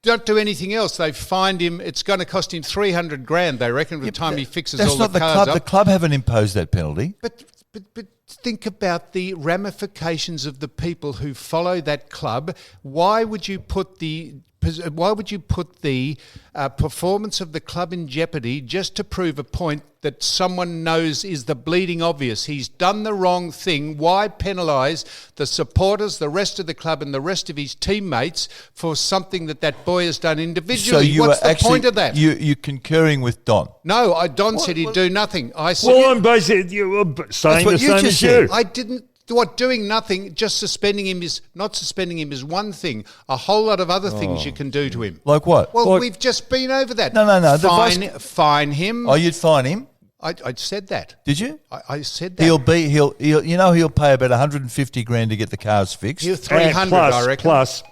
Speaker 3: Don't do anything else. They find him. It's going to cost him $300,000. They reckon by the time he fixes
Speaker 4: That's
Speaker 3: all
Speaker 4: not
Speaker 3: the
Speaker 4: the
Speaker 3: cars
Speaker 4: club.
Speaker 3: up.
Speaker 4: The club haven't imposed that penalty.
Speaker 3: But think about the ramifications of the people who follow that club. Why would you put the performance of the club in jeopardy just to prove a point that someone knows is the bleeding obvious? He's done the wrong thing. Why penalise the supporters, the rest of the club and the rest of his teammates for something that boy has done individually?
Speaker 4: So you
Speaker 3: What's
Speaker 4: are
Speaker 3: the
Speaker 4: actually
Speaker 3: point of that?
Speaker 4: you're concurring with Don.
Speaker 3: No, Don said he'd do nothing. I said
Speaker 1: Well, I'm basically saying
Speaker 4: what
Speaker 1: the
Speaker 4: you
Speaker 1: same
Speaker 4: just
Speaker 1: as
Speaker 4: said.
Speaker 1: you.
Speaker 3: I didn't. What, doing nothing, just suspending him is not suspending him is one thing. A whole lot of other things you can do to him.
Speaker 4: Like what?
Speaker 3: Well, we've just been over that.
Speaker 4: No. The
Speaker 3: Fine him.
Speaker 4: Oh, you'd fine him?
Speaker 3: I said that.
Speaker 4: Did you?
Speaker 3: I said that.
Speaker 4: He'll pay about $150,000 to get the cars fixed.
Speaker 3: He'll 300, I reckon.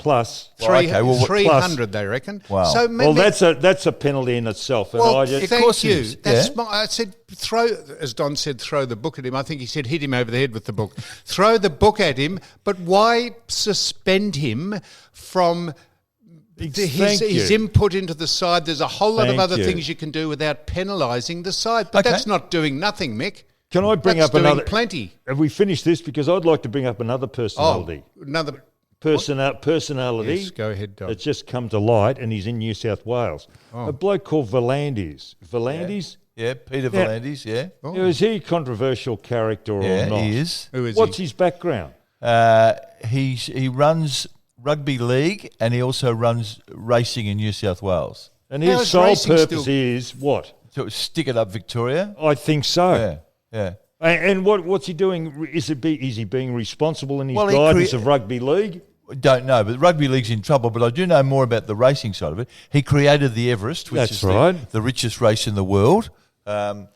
Speaker 1: Plus.
Speaker 4: Well, okay, well, what-
Speaker 3: 300, they reckon.
Speaker 4: Wow.
Speaker 3: So
Speaker 1: Well, that's a penalty in itself. And
Speaker 3: Well,
Speaker 1: I just,
Speaker 3: thank
Speaker 4: course it
Speaker 3: you.
Speaker 4: is,
Speaker 3: That's
Speaker 4: yeah.
Speaker 3: I said as Don said, throw the book at him. I think he said hit him over the head with the book. Throw the book at him, but why suspend him from his input into the side? There's a whole lot of
Speaker 1: Thank
Speaker 3: other
Speaker 1: you.
Speaker 3: things you can do without penalising the side. But
Speaker 4: Okay.
Speaker 3: that's not doing nothing, Mick.
Speaker 1: Can I bring
Speaker 3: That's
Speaker 1: up
Speaker 3: doing
Speaker 1: another?
Speaker 3: plenty.
Speaker 1: Have we finished this? Because I'd like to bring up another personality.
Speaker 3: Another.
Speaker 1: Personality
Speaker 3: Yes, go ahead, Don.
Speaker 1: that's just come to light, and he's in New South Wales. A bloke called Volandis. Volandis?
Speaker 4: Yeah, Peter
Speaker 1: Yeah.
Speaker 4: Volandis, yeah.
Speaker 1: Is he a controversial character or
Speaker 4: Yeah,
Speaker 1: not?
Speaker 4: he is.
Speaker 3: Who is
Speaker 1: What's
Speaker 3: he?
Speaker 1: his background?
Speaker 4: He runs rugby league and he also runs racing in New South Wales.
Speaker 1: And
Speaker 3: How
Speaker 1: his
Speaker 3: is
Speaker 1: sole
Speaker 3: racing
Speaker 1: purpose
Speaker 3: still-
Speaker 1: is what?
Speaker 4: So stick it up, Victoria.
Speaker 1: I think so.
Speaker 4: Yeah.
Speaker 1: And what's he doing? Is he being responsible in his
Speaker 4: Well, he
Speaker 1: guidance
Speaker 4: crea-
Speaker 1: of rugby league?
Speaker 4: Don't know, but rugby league's in trouble. But I do know more about the racing side of it. He created the Everest, which
Speaker 1: That's
Speaker 4: is
Speaker 1: right.
Speaker 4: the richest race in the world, and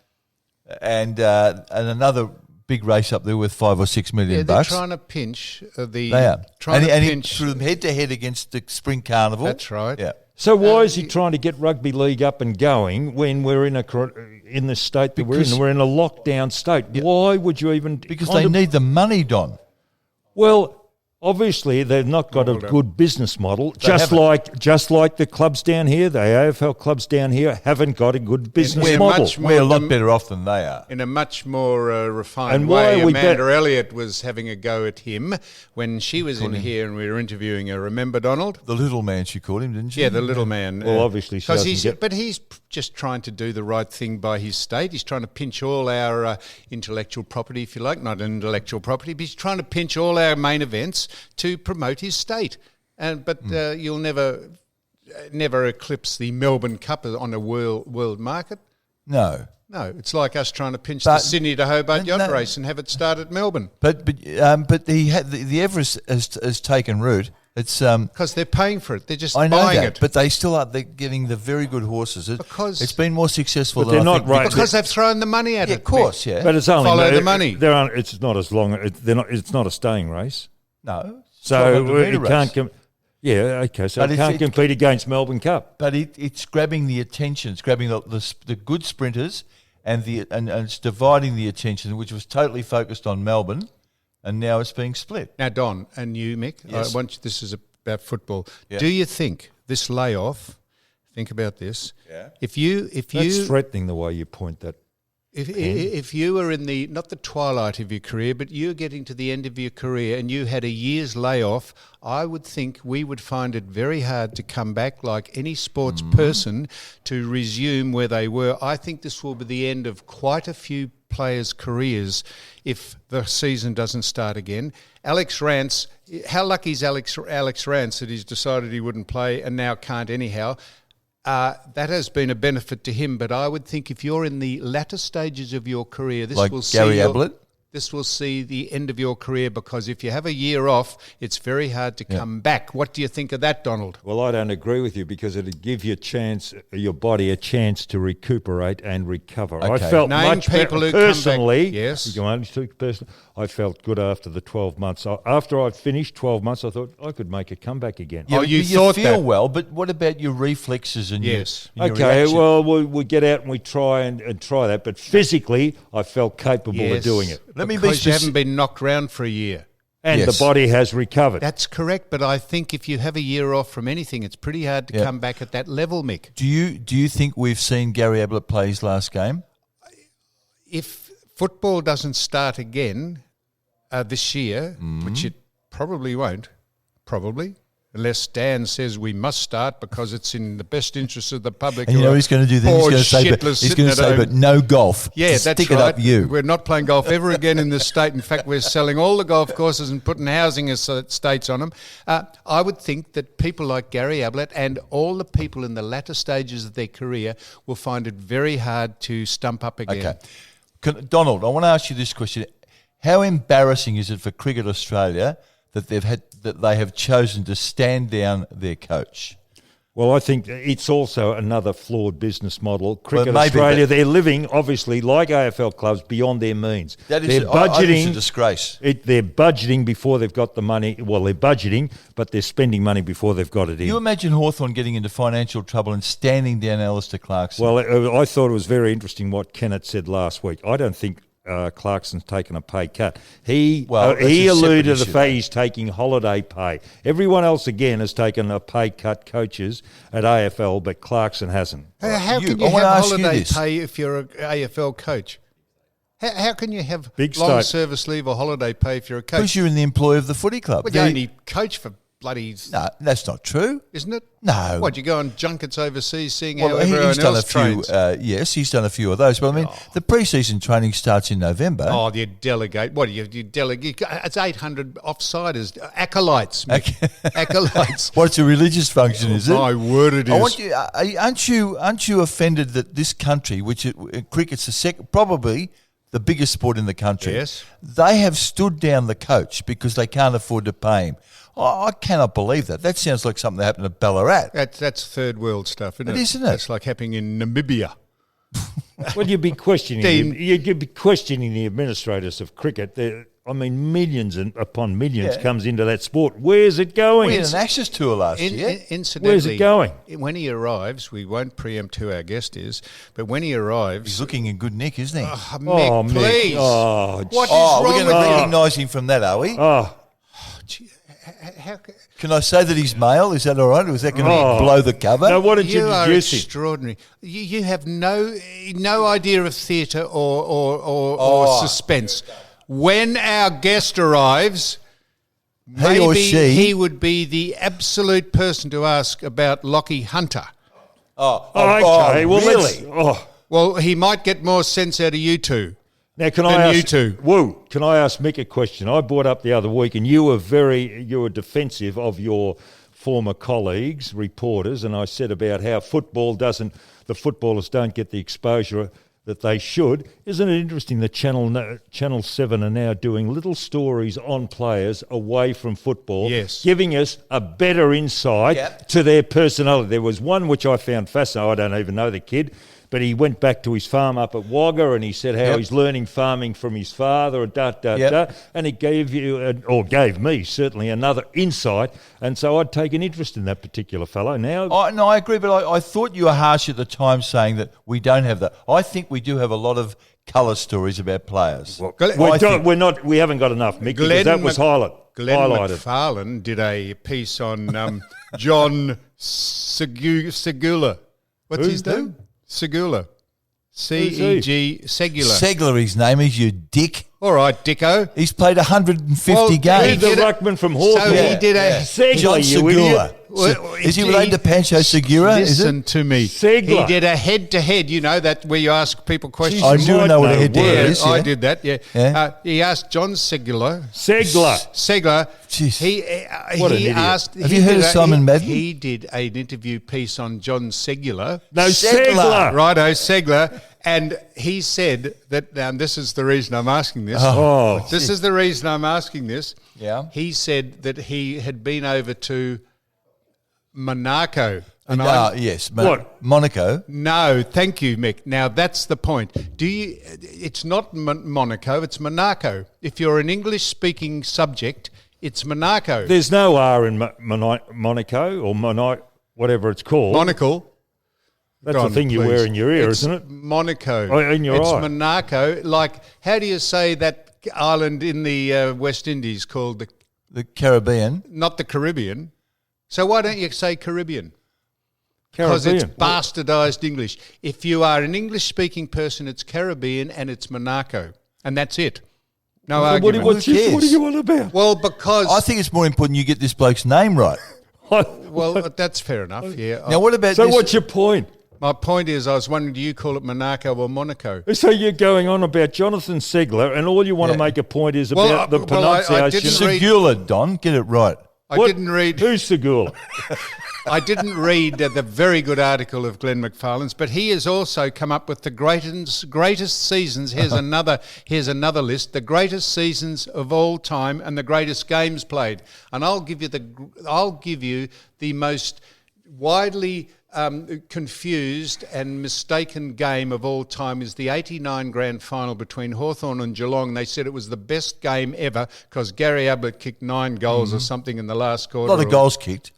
Speaker 4: another big race up there worth $5 or $6 million
Speaker 3: Yeah, they're
Speaker 4: bucks.
Speaker 3: trying to pinch the.
Speaker 4: They are.
Speaker 3: Trying to
Speaker 4: and he
Speaker 3: pinch.
Speaker 4: threw them head to head against the Spring Carnival.
Speaker 3: That's right.
Speaker 4: Yeah.
Speaker 1: So why is he trying to get rugby league up and going when we're in the state that we're in? We're in a lockdown state. Why would you even?
Speaker 4: Because they need the money, Don.
Speaker 1: Well, Obviously, they've not got a
Speaker 3: Well done.
Speaker 1: good business model.
Speaker 4: haven't.
Speaker 1: Just like the clubs down here, the AFL clubs down here haven't got a good business
Speaker 3: We're
Speaker 1: model.
Speaker 3: much
Speaker 4: We're a lot
Speaker 3: them-
Speaker 4: better off than they are.
Speaker 3: In a much more refined
Speaker 1: And why
Speaker 3: way,
Speaker 1: are we
Speaker 3: Amanda
Speaker 1: bet-
Speaker 3: Elliott was having a go at him when she was in here and we were interviewing her. Remember, Donald?
Speaker 4: The little man, she called him, didn't she?
Speaker 3: Yeah, the little man.
Speaker 1: Well, obviously she
Speaker 3: 'cause
Speaker 1: doesn't
Speaker 3: he's,
Speaker 1: get-
Speaker 3: but he's just trying to do the right thing by his state. He's trying to pinch all our intellectual property, if you like, not intellectual property, but he's trying to pinch all our main events to promote his state. But you'll never eclipse the Melbourne Cup on a world market.
Speaker 4: No.
Speaker 3: No, it's like us trying to pinch
Speaker 4: But-
Speaker 3: the Sydney to Hobart yacht
Speaker 4: No.
Speaker 3: race and have it start at Melbourne.
Speaker 4: But he had the Everest has taken root. It's
Speaker 3: Because they're paying for it. They're just
Speaker 4: I know
Speaker 3: buying
Speaker 4: that,
Speaker 3: it.
Speaker 4: but they still are. They're getting the very good horses.
Speaker 3: Because-
Speaker 4: it's been more successful.
Speaker 1: But
Speaker 4: than
Speaker 1: they're
Speaker 4: I
Speaker 1: not
Speaker 4: think
Speaker 1: right.
Speaker 3: because they've thrown the money at
Speaker 4: Yeah,
Speaker 3: it.
Speaker 4: of course, yeah.
Speaker 1: But it's only
Speaker 3: Follow the money.
Speaker 1: It's not as long. It's not a staying race.
Speaker 4: no.
Speaker 1: So
Speaker 4: 1200
Speaker 1: it
Speaker 4: metre
Speaker 1: can't.
Speaker 4: race.
Speaker 1: Yeah, okay. So
Speaker 4: But
Speaker 1: it
Speaker 4: it's-
Speaker 1: can't compete against Melbourne Cup.
Speaker 4: But it's grabbing the attention. It's grabbing the good sprinters and it's dividing the attention, which was totally focused on Melbourne, and now it's being split.
Speaker 3: Now, Don and you, Mick,
Speaker 4: Yes.
Speaker 3: this is about football.
Speaker 4: Yeah.
Speaker 3: Do you think this layoff? Think about this.
Speaker 4: Yeah.
Speaker 3: If you
Speaker 1: That's threatening the way you point that.
Speaker 3: If you were in the, not the twilight of your career, but you're getting to the end of your career and you had a year's layoff, I would think we would find it very hard to come back like any sports person to resume where they were. I think this will be the end of quite a few players' careers if the season doesn't start again. Alex Rance, how lucky is Alex Rance that he's decided he wouldn't play and now can't anyhow? That has been a benefit to him, but I would think if you're in the latter stages of your career, this
Speaker 4: Like
Speaker 3: will
Speaker 4: Gary
Speaker 3: see
Speaker 4: Ablett?
Speaker 3: this will see the end of your career, because if you have a year off, it's very hard to come back. What do you think of that, Donald?
Speaker 1: Well, I don't agree with you because it'd give your body a chance to recuperate and recover. I
Speaker 4: Okay.
Speaker 1: felt
Speaker 3: Name
Speaker 1: much
Speaker 3: people
Speaker 1: better
Speaker 3: who come back.
Speaker 1: personally.
Speaker 3: Yes.
Speaker 1: You only speak personally. I felt good after the 12 months. After I finished 12 months, I thought I could make a comeback again.
Speaker 3: Oh, you
Speaker 4: you
Speaker 3: thought
Speaker 4: feel
Speaker 3: that?
Speaker 4: well, but what about your reflexes and
Speaker 3: Yes.
Speaker 4: your
Speaker 1: Okay,
Speaker 4: reaction?
Speaker 1: well, we get out and we try and try that, but physically, I felt capable of doing it.
Speaker 4: Let me be
Speaker 3: because you
Speaker 4: speci-
Speaker 3: haven't been knocked round for a year.
Speaker 1: And
Speaker 4: Yes.
Speaker 1: the body has recovered.
Speaker 3: That's correct, but I think if you have a year off from anything, it's pretty hard to
Speaker 4: Yeah.
Speaker 3: come back at that level, Mick.
Speaker 4: Do you think we've seen Gary Ablett play his last game?
Speaker 3: If football doesn't start again this year, which it probably won't, unless Dan says we must start because it's in the best interest of the public.
Speaker 4: And you know what he's going to do then? He's
Speaker 3: Poor
Speaker 4: going to say,
Speaker 3: shitless
Speaker 4: he's
Speaker 3: sitting
Speaker 4: going to
Speaker 3: at
Speaker 4: say,
Speaker 3: home.
Speaker 4: but no golf.
Speaker 3: Yeah,
Speaker 4: Just
Speaker 3: that's
Speaker 4: stick
Speaker 3: right.
Speaker 4: it up you.
Speaker 3: We're not playing golf ever again in this state. In fact, we're selling all the golf courses and putting housing estates on them. I would think that people like Gary Ablett and all the people in the latter stages of their career will find it very hard to stump up again.
Speaker 4: Okay. Donald, I want to ask you this question. How embarrassing is it for Cricket Australia that they have chosen to stand down their coach?
Speaker 1: Well, I think it's also another flawed business model. Cricket
Speaker 4: maybe,
Speaker 1: Australia,
Speaker 4: but-
Speaker 1: they're living, obviously, like AFL clubs, beyond their means.
Speaker 4: That is,
Speaker 1: they're
Speaker 4: I think
Speaker 1: budgeting.
Speaker 4: it's a disgrace.
Speaker 1: They're budgeting before they've got the money. Well, they're budgeting, but they're spending money before they've got it in.
Speaker 4: You imagine Hawthorn getting into financial trouble and standing down Alistair Clarkson?
Speaker 1: Well, I thought it was very interesting what Kennett said last week. I don't think Clarkson's taken a pay cut. He
Speaker 4: Well, that's a separate
Speaker 1: alluded to the
Speaker 4: issue,
Speaker 1: fact
Speaker 4: though.
Speaker 1: he's taking holiday pay. Everyone else, again, has taken a pay cut, coaches at AFL, but Clarkson hasn't.
Speaker 3: How
Speaker 4: You-
Speaker 3: can
Speaker 4: I
Speaker 3: you
Speaker 4: wanna
Speaker 3: have
Speaker 4: ask you
Speaker 3: holiday
Speaker 4: this.
Speaker 3: pay if you're an AFL coach? How can you have
Speaker 1: Big
Speaker 3: long
Speaker 1: state.
Speaker 3: service leave or holiday pay if you're a
Speaker 4: Because
Speaker 3: coach?
Speaker 4: you're in the employ of the footy club.
Speaker 3: Well, you only coach for bloody,
Speaker 4: No, that's not true.
Speaker 3: isn't it?
Speaker 4: No.
Speaker 3: What, you go on junkets overseas seeing how
Speaker 4: Well,
Speaker 3: everyone
Speaker 4: he's done a
Speaker 3: else
Speaker 4: few.
Speaker 3: trains?
Speaker 4: Yes, he's done a few of those. But I mean, the pre-season training starts in November.
Speaker 3: Oh, you delegate. What do you delegate? It's 800 offsiders, acolytes, Mick. Acolytes.
Speaker 4: What's a religious function? Is it?
Speaker 3: My word, it is.
Speaker 4: I want you. Aren't you offended that this country, which cricket's probably the biggest sport in the country,
Speaker 3: Yes.
Speaker 4: they have stood down the coach because they can't afford to pay him. I cannot believe that. That sounds like something that happened at Ballarat.
Speaker 3: That's third world stuff, isn't it?
Speaker 4: Isn't it?
Speaker 3: It's like happening in Namibia.
Speaker 1: Well, you'd be questioning.
Speaker 3: Dean.
Speaker 1: You'd be questioning the administrators of cricket. I mean, millions upon millions
Speaker 4: Yeah.
Speaker 1: comes into that sport. Where's it going?
Speaker 4: We had an Ashes tour last year.
Speaker 3: Incidentally,
Speaker 1: Where's it going?
Speaker 3: When he arrives, we won't preempt who our guest is, but when he arrives,
Speaker 4: He's looking in good nick, isn't he?
Speaker 3: Mick,
Speaker 1: Oh, Mick.
Speaker 3: please.
Speaker 1: Oh,
Speaker 3: What is
Speaker 4: Oh,
Speaker 3: wrong
Speaker 4: we're
Speaker 3: with
Speaker 4: going to
Speaker 3: you?
Speaker 4: recognise him from that, are we?
Speaker 1: Oh,
Speaker 3: How,
Speaker 4: Can I say that he's male? Is that all right? Or is that going to blow the cover?
Speaker 1: No, why don't you
Speaker 3: you are
Speaker 1: introduce him?
Speaker 3: extraordinary. You have no idea of theatre or
Speaker 4: Oh.
Speaker 3: suspense. When our guest arrives,
Speaker 4: He or
Speaker 3: maybe
Speaker 4: she.
Speaker 3: he would be the absolute person to ask about Lockie Hunter.
Speaker 1: Okay, well,
Speaker 4: really?
Speaker 3: Well, he might get more sense out of you two.
Speaker 1: Now, can
Speaker 3: than
Speaker 1: I ask
Speaker 3: you two.
Speaker 1: Woo? Can I ask Mick a question? I brought up the other week, and you were defensive of your former colleagues, reporters, and I said about how the footballers don't get the exposure that they should. Isn't it interesting that Channel 7 are now doing little stories on players away from football,
Speaker 3: Yes.
Speaker 1: giving us a better insight to their personality? There was one which I found fascinating. I don't even know the kid, but he went back to his farm up at Wagga and he said how he's learning farming from his father, and it gave me certainly another insight. And so I'd take an interest in that particular fellow. Now,
Speaker 4: No, I agree, but I thought you were harsh at the time saying that we don't have that. I think we do have a lot of colour stories about players.
Speaker 1: we haven't got enough, Mick, because that was
Speaker 3: Glenn
Speaker 1: highlighted.
Speaker 3: McFarlane did a piece on John Segula. What's his name? Segula. C-E-G, Segula.
Speaker 4: Segler, his name is, you dick.
Speaker 3: All right, Dicko.
Speaker 4: He's played 150
Speaker 3: Well,
Speaker 4: games.
Speaker 1: The ruckman from Hawthorn.
Speaker 3: So he did a...
Speaker 4: John
Speaker 1: Segler, you idiot.
Speaker 4: Segura. Is he related to Pancho Segura?
Speaker 3: Listen to me.
Speaker 1: Segler.
Speaker 3: He did a head-to-head, you know, that where you ask people questions.
Speaker 4: I do know what a head-to-head
Speaker 1: word.
Speaker 4: is.
Speaker 3: I
Speaker 4: Yeah.
Speaker 3: did that, yeah.
Speaker 4: Yeah.
Speaker 3: He asked John Segler.
Speaker 1: Segler.
Speaker 4: Jeez.
Speaker 1: What an
Speaker 3: He
Speaker 1: idiot.
Speaker 3: asked...
Speaker 4: Have you heard of Simon Madden?
Speaker 3: He did an interview piece on John Segler.
Speaker 1: No,
Speaker 4: Segler.
Speaker 1: Segler.
Speaker 3: Righto, Segler. And he said that, now this is the reason I'm asking this.
Speaker 1: Oh.
Speaker 3: This is the reason I'm asking this.
Speaker 4: Yeah.
Speaker 3: He said that he had been over to Monaco. And
Speaker 4: Yes.
Speaker 1: What?
Speaker 4: Monaco.
Speaker 3: No, thank you, Mick. Now that's the point. It's not Monaco, it's Monaco. If you're an English-speaking subject, it's Monaco.
Speaker 1: There's no R in Monaco or whatever it's called.
Speaker 3: Monocle.
Speaker 1: That's
Speaker 3: Go
Speaker 1: the
Speaker 3: on,
Speaker 1: thing you
Speaker 3: please.
Speaker 1: wear in your ear,
Speaker 3: It's
Speaker 1: isn't it?
Speaker 3: Monaco.
Speaker 1: Oh, in your
Speaker 3: it's
Speaker 1: eye.
Speaker 3: Monaco. Like, how do you say that island in the West Indies called
Speaker 4: The Caribbean.
Speaker 3: not the Caribbean? So why don't you say Caribbean? Because
Speaker 1: Caribbean.
Speaker 3: it's bastardised English. If you are an English-speaking person, it's Caribbean and it's Monaco. And that's it. No argument.
Speaker 1: What
Speaker 4: Who cares?
Speaker 1: are you on about?
Speaker 3: Well, because...
Speaker 4: I think it's more important you get this bloke's name right.
Speaker 3: well, that's fair enough, yeah.
Speaker 4: Now, what about
Speaker 1: So
Speaker 4: this?
Speaker 1: what's your point?
Speaker 3: My point is, I was wondering, do you call it Monaco or Monaco?
Speaker 1: So you're going on about Jonathan Segler, and all you want to make a point is
Speaker 3: Well,
Speaker 1: about the
Speaker 3: well, I
Speaker 1: pronunciation.
Speaker 3: didn't read-
Speaker 4: Segula, Don. Get it right.
Speaker 3: I didn't read...
Speaker 1: Who's Segula?
Speaker 3: I didn't read the very good article of Glenn McFarlane's, but he has also come up with the greatest seasons. Here's another list: the greatest seasons of all time and the greatest games played. And I'll give you the most widely confused and mistaken game of all time is the 89 grand final between Hawthorn and Geelong. They said it was the best game ever because Gary Ablett kicked 9 goals or something in the last
Speaker 4: A
Speaker 3: quarter.
Speaker 4: lot of goals kicked.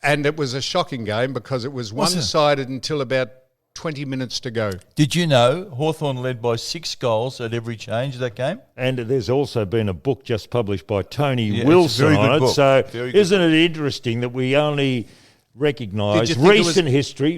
Speaker 3: And it was a shocking game because it was one-sided until about 20 minutes to go.
Speaker 4: Did you know Hawthorn led by 6 goals at every change of that game?
Speaker 1: And there's also been a book just published by Tony
Speaker 4: Yeah, it's a
Speaker 1: Wilson
Speaker 4: very good
Speaker 1: on it.
Speaker 4: book.
Speaker 1: So
Speaker 4: Very good
Speaker 1: isn't it interesting that we only recognise
Speaker 3: Did you think it was-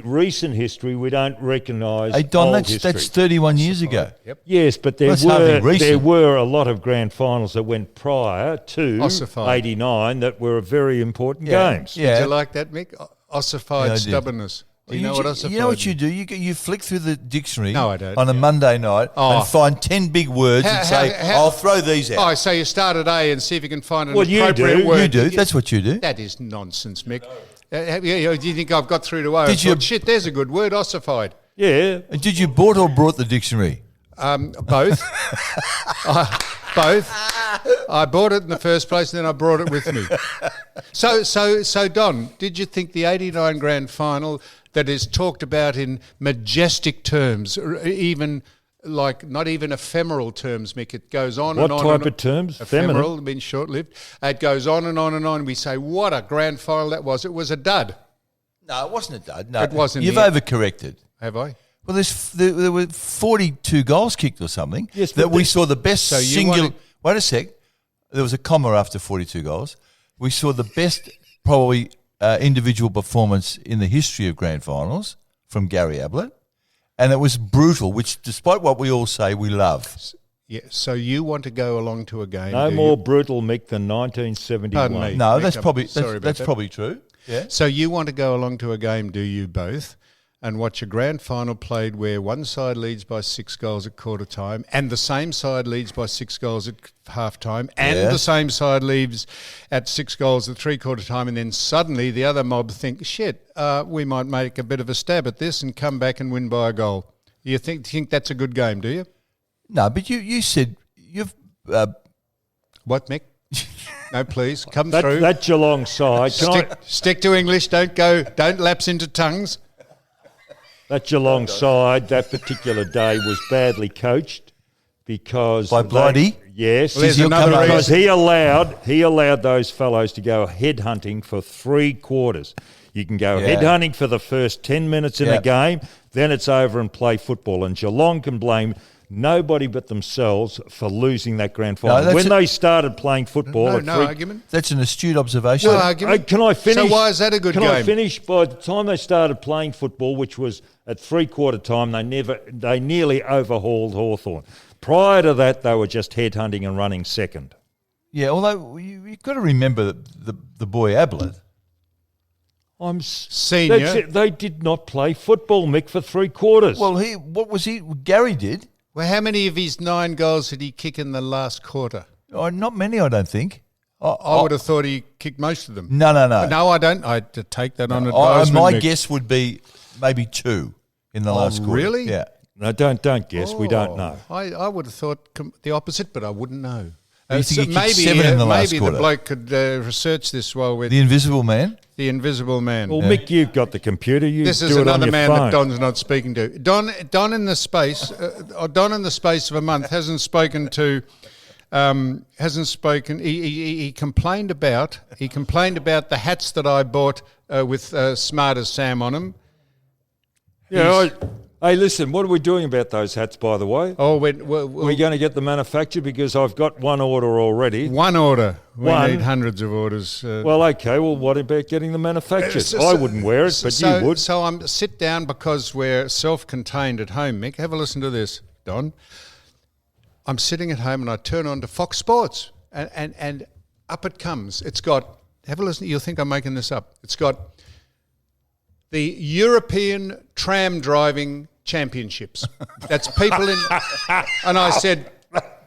Speaker 1: recent history, we don't recognise
Speaker 4: Hey, Don,
Speaker 1: old
Speaker 4: that's
Speaker 1: history.
Speaker 4: 31 years ago.
Speaker 1: Yes, but there
Speaker 4: That's hardly
Speaker 1: were
Speaker 4: recent.
Speaker 1: a lot of grand finals that went prior to
Speaker 3: Ossified.
Speaker 1: 89 that were very important
Speaker 4: Yeah.
Speaker 1: games.
Speaker 4: Yeah.
Speaker 3: Did you like that, Mick? Ossified
Speaker 4: Yeah, I did.
Speaker 3: stubbornness. Do you know what ossified
Speaker 4: You know what you
Speaker 3: means?
Speaker 4: do? You flick through the dictionary
Speaker 3: No, I don't.
Speaker 4: on a Monday night
Speaker 3: Oh.
Speaker 4: and find 10 big words and say, I'll throw these out.
Speaker 3: Oh, so you start at A and see if you can find an
Speaker 1: Well, you
Speaker 3: appropriate
Speaker 1: do.
Speaker 3: word.
Speaker 4: You do. That's what you do.
Speaker 3: That is nonsense, Mick. Do you think I've got through to O?
Speaker 4: Did you-
Speaker 3: Shit, there's a good word, ossified.
Speaker 1: Yeah.
Speaker 4: Did you bought or brought the dictionary?
Speaker 3: Both. Both. I bought it in the first place, and then I brought it with me. So, Don, did you think the 89 grand final that is talked about in majestic terms, or even like not even ephemeral terms, Mick? It goes on
Speaker 1: What
Speaker 3: and on.
Speaker 1: type
Speaker 3: and on.
Speaker 1: of terms?
Speaker 3: Ephemeral,
Speaker 1: Feminine?
Speaker 3: been short-lived. It goes on and on and on. We say, what a grand final that was. It was a dud.
Speaker 4: No, it wasn't a dud. No,
Speaker 3: It wasn't.
Speaker 4: You've
Speaker 3: Yeah.
Speaker 4: overcorrected.
Speaker 3: Have I?
Speaker 4: Well, there were 42 goals kicked or something.
Speaker 1: Yes,
Speaker 4: that
Speaker 1: but
Speaker 4: we saw the best
Speaker 3: So you
Speaker 4: singular.
Speaker 3: wanted-
Speaker 4: Wait a sec. There was a comma after 42 goals. we saw the best probably individual performance in the history of grand finals from Gary Ablett, and it was brutal, which despite what we all say, we love.
Speaker 3: Yeah. So you want to go along to a game?
Speaker 1: No
Speaker 3: do
Speaker 1: more
Speaker 3: you?
Speaker 1: brutal, Mick, than 1971.
Speaker 3: Pardon me.
Speaker 4: No,
Speaker 3: Mick,
Speaker 4: that's
Speaker 3: I'm
Speaker 4: probably
Speaker 3: sorry about
Speaker 4: that's
Speaker 3: that.
Speaker 4: probably true. Yeah.
Speaker 3: So you want to go along to a game, do you both, and watch a grand final played where one side leads by 6 goals at quarter time and the same side leads by 6 goals at half time and
Speaker 4: Yeah.
Speaker 3: the same side leads at 6 goals at three-quarter time, and then suddenly the other mob think, shit, we might make a bit of a stab at this and come back and win by a goal. You think that's a good game, do you?
Speaker 4: No, but you said you've
Speaker 3: What, Mick? No, please, come through.
Speaker 1: That Geelong side,
Speaker 3: Stick to English, don't lapse into tongues.
Speaker 1: that Geelong side, that particular day was badly coached because
Speaker 4: By Blighty?
Speaker 1: Yes,
Speaker 3: Well, there's
Speaker 4: He'll
Speaker 3: another
Speaker 4: come over.
Speaker 1: because he allowed those fellows to go headhunting for 3 quarters. You can go
Speaker 4: Yeah.
Speaker 1: headhunting for the first 10 minutes in
Speaker 4: Yeah.
Speaker 1: a game, then it's over and play football. And Geelong can blame nobody but themselves for losing that grand final.
Speaker 4: that's
Speaker 1: When
Speaker 4: a-
Speaker 1: they started playing football,
Speaker 3: No,
Speaker 1: at
Speaker 3: no
Speaker 1: three-
Speaker 3: argument.
Speaker 4: that's an astute observation.
Speaker 3: No argument.
Speaker 1: Can I finish?
Speaker 3: So why is that a good
Speaker 1: Can
Speaker 3: game?
Speaker 1: I finish? By the time they started playing football, which was at three-quarter time, they nearly overhauled Hawthorn. Prior to that, they were just headhunting and running second.
Speaker 4: Yeah, although you've got to remember the boy Ablett.
Speaker 3: Senior.
Speaker 1: That's it. They did not play football, Mick, for 3 quarters.
Speaker 4: Well, Gary did.
Speaker 3: Well, how many of his 9 goals did he kick in the last quarter?
Speaker 4: Oh, not many, I don't think.
Speaker 3: I would have thought he kicked most of them.
Speaker 4: No.
Speaker 3: No, I don't. I had to take that on advisement.
Speaker 4: My
Speaker 3: Mick.
Speaker 4: guess would be maybe 2 in the last quarter.
Speaker 3: really?
Speaker 4: Yeah.
Speaker 1: no, don't guess. We don't know.
Speaker 3: I would have thought the opposite, but I wouldn't know.
Speaker 4: You think he kicked 7 in the last
Speaker 3: maybe
Speaker 4: quarter?
Speaker 3: the bloke could research this while we're
Speaker 4: The Invisible Man.
Speaker 3: the Invisible Man.
Speaker 1: Well, Mick, you've got the computer. You
Speaker 3: This
Speaker 1: do
Speaker 3: is
Speaker 1: it on
Speaker 3: another
Speaker 1: your
Speaker 3: man
Speaker 1: phone.
Speaker 3: that Don's not speaking to. Don in the space of a month hasn't spoken to. Hasn't spoken. He complained about. He complained about the hats that I bought with Smart as Sam on them.
Speaker 1: Yeah. Hey, listen. What are we doing about those hats, by the way?
Speaker 3: Oh,
Speaker 1: Are we going to get them manufactured? Because I've got one order already.
Speaker 3: one order. We
Speaker 1: One?
Speaker 3: need hundreds of orders.
Speaker 1: Well, okay. Well, what about getting them manufactured? I wouldn't wear it, but you would.
Speaker 3: So I'm sit down because we're self-contained at home, Mick. Have a listen to this, Don. I'm sitting at home and I turn on to Fox Sports and up it comes. It's got, have a listen, you'll think I'm making this up. It's got the European Tram Driving Championships. That's people in, and I said,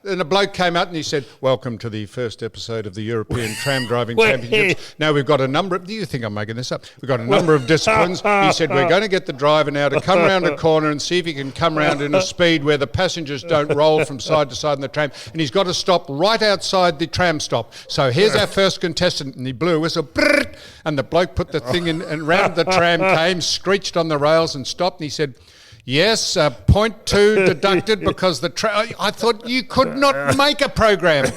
Speaker 3: and a bloke came out and he said, welcome to the first episode of the European Tram Driving Championships. Now we've got a number of, do you think I'm making this up? We've got a number of disciplines. He said, we're going to get the driver now to come around a corner and see if he can come around in a speed where the passengers don't roll from side to side in the tram. And he's got to stop right outside the tram stop. So here's our first contestant. And he blew a whistle, brrrt, and the bloke put the thing in and round the tram came, screeched on the rails and stopped. And he said, yes, 0.2 deducted because I thought you could not make a program.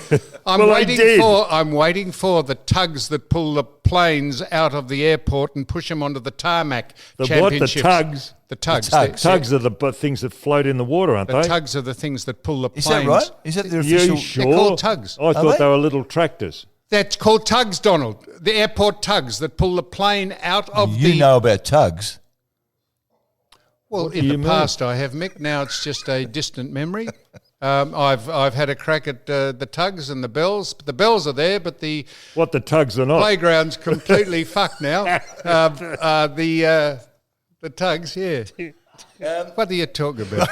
Speaker 3: I'm waiting for the tugs that pull the planes out of the airport and push them onto the tarmac.
Speaker 1: The what? The
Speaker 3: championships.
Speaker 1: tugs?
Speaker 3: The tugs.
Speaker 1: Tugs are the things that float in the water, aren't
Speaker 3: The
Speaker 1: they?
Speaker 3: tugs are the things that pull the planes.
Speaker 4: Is that right? Is that their
Speaker 1: You
Speaker 4: official?
Speaker 1: sure?
Speaker 3: They're called tugs.
Speaker 1: I thought they were little tractors.
Speaker 3: That's called tugs, Donald. The airport tugs that pull the plane out of
Speaker 4: You
Speaker 3: the.
Speaker 4: know about tugs.
Speaker 3: Well,
Speaker 1: What
Speaker 3: in
Speaker 1: do
Speaker 3: the
Speaker 1: you mean?
Speaker 3: past I have, Mick. Now it's just a distant memory. I've had a crack at the tugs and the bells. The bells are there, but the
Speaker 1: What the tugs are not.
Speaker 3: playground's completely fucked now. The tugs, yeah. What are you talking about?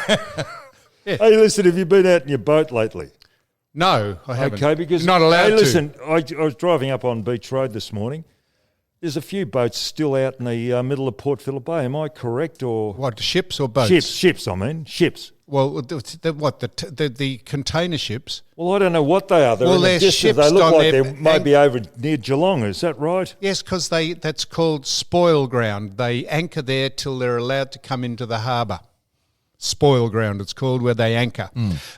Speaker 1: Hey, listen, have you been out in your boat lately?
Speaker 3: No, I haven't.
Speaker 1: Okay, because
Speaker 3: not allowed
Speaker 1: hey,
Speaker 3: to.
Speaker 1: listen, I was driving up on Beach Road this morning. There's a few boats still out in the middle of Port Phillip Bay. Am I correct, or
Speaker 3: What, ships or boats?
Speaker 1: ships? I mean, ships.
Speaker 3: Well, the container ships.
Speaker 1: Well, I don't know what they are. They're
Speaker 3: Well,
Speaker 1: in the
Speaker 3: they're
Speaker 1: distance.
Speaker 3: ships,
Speaker 1: They look
Speaker 3: Don,
Speaker 1: like
Speaker 3: they're
Speaker 1: they might be over near Geelong. Is that right?
Speaker 3: Yes, because that's called spoil ground. They anchor there till they're allowed to come into the harbour. spoil ground, it's called, where they anchor.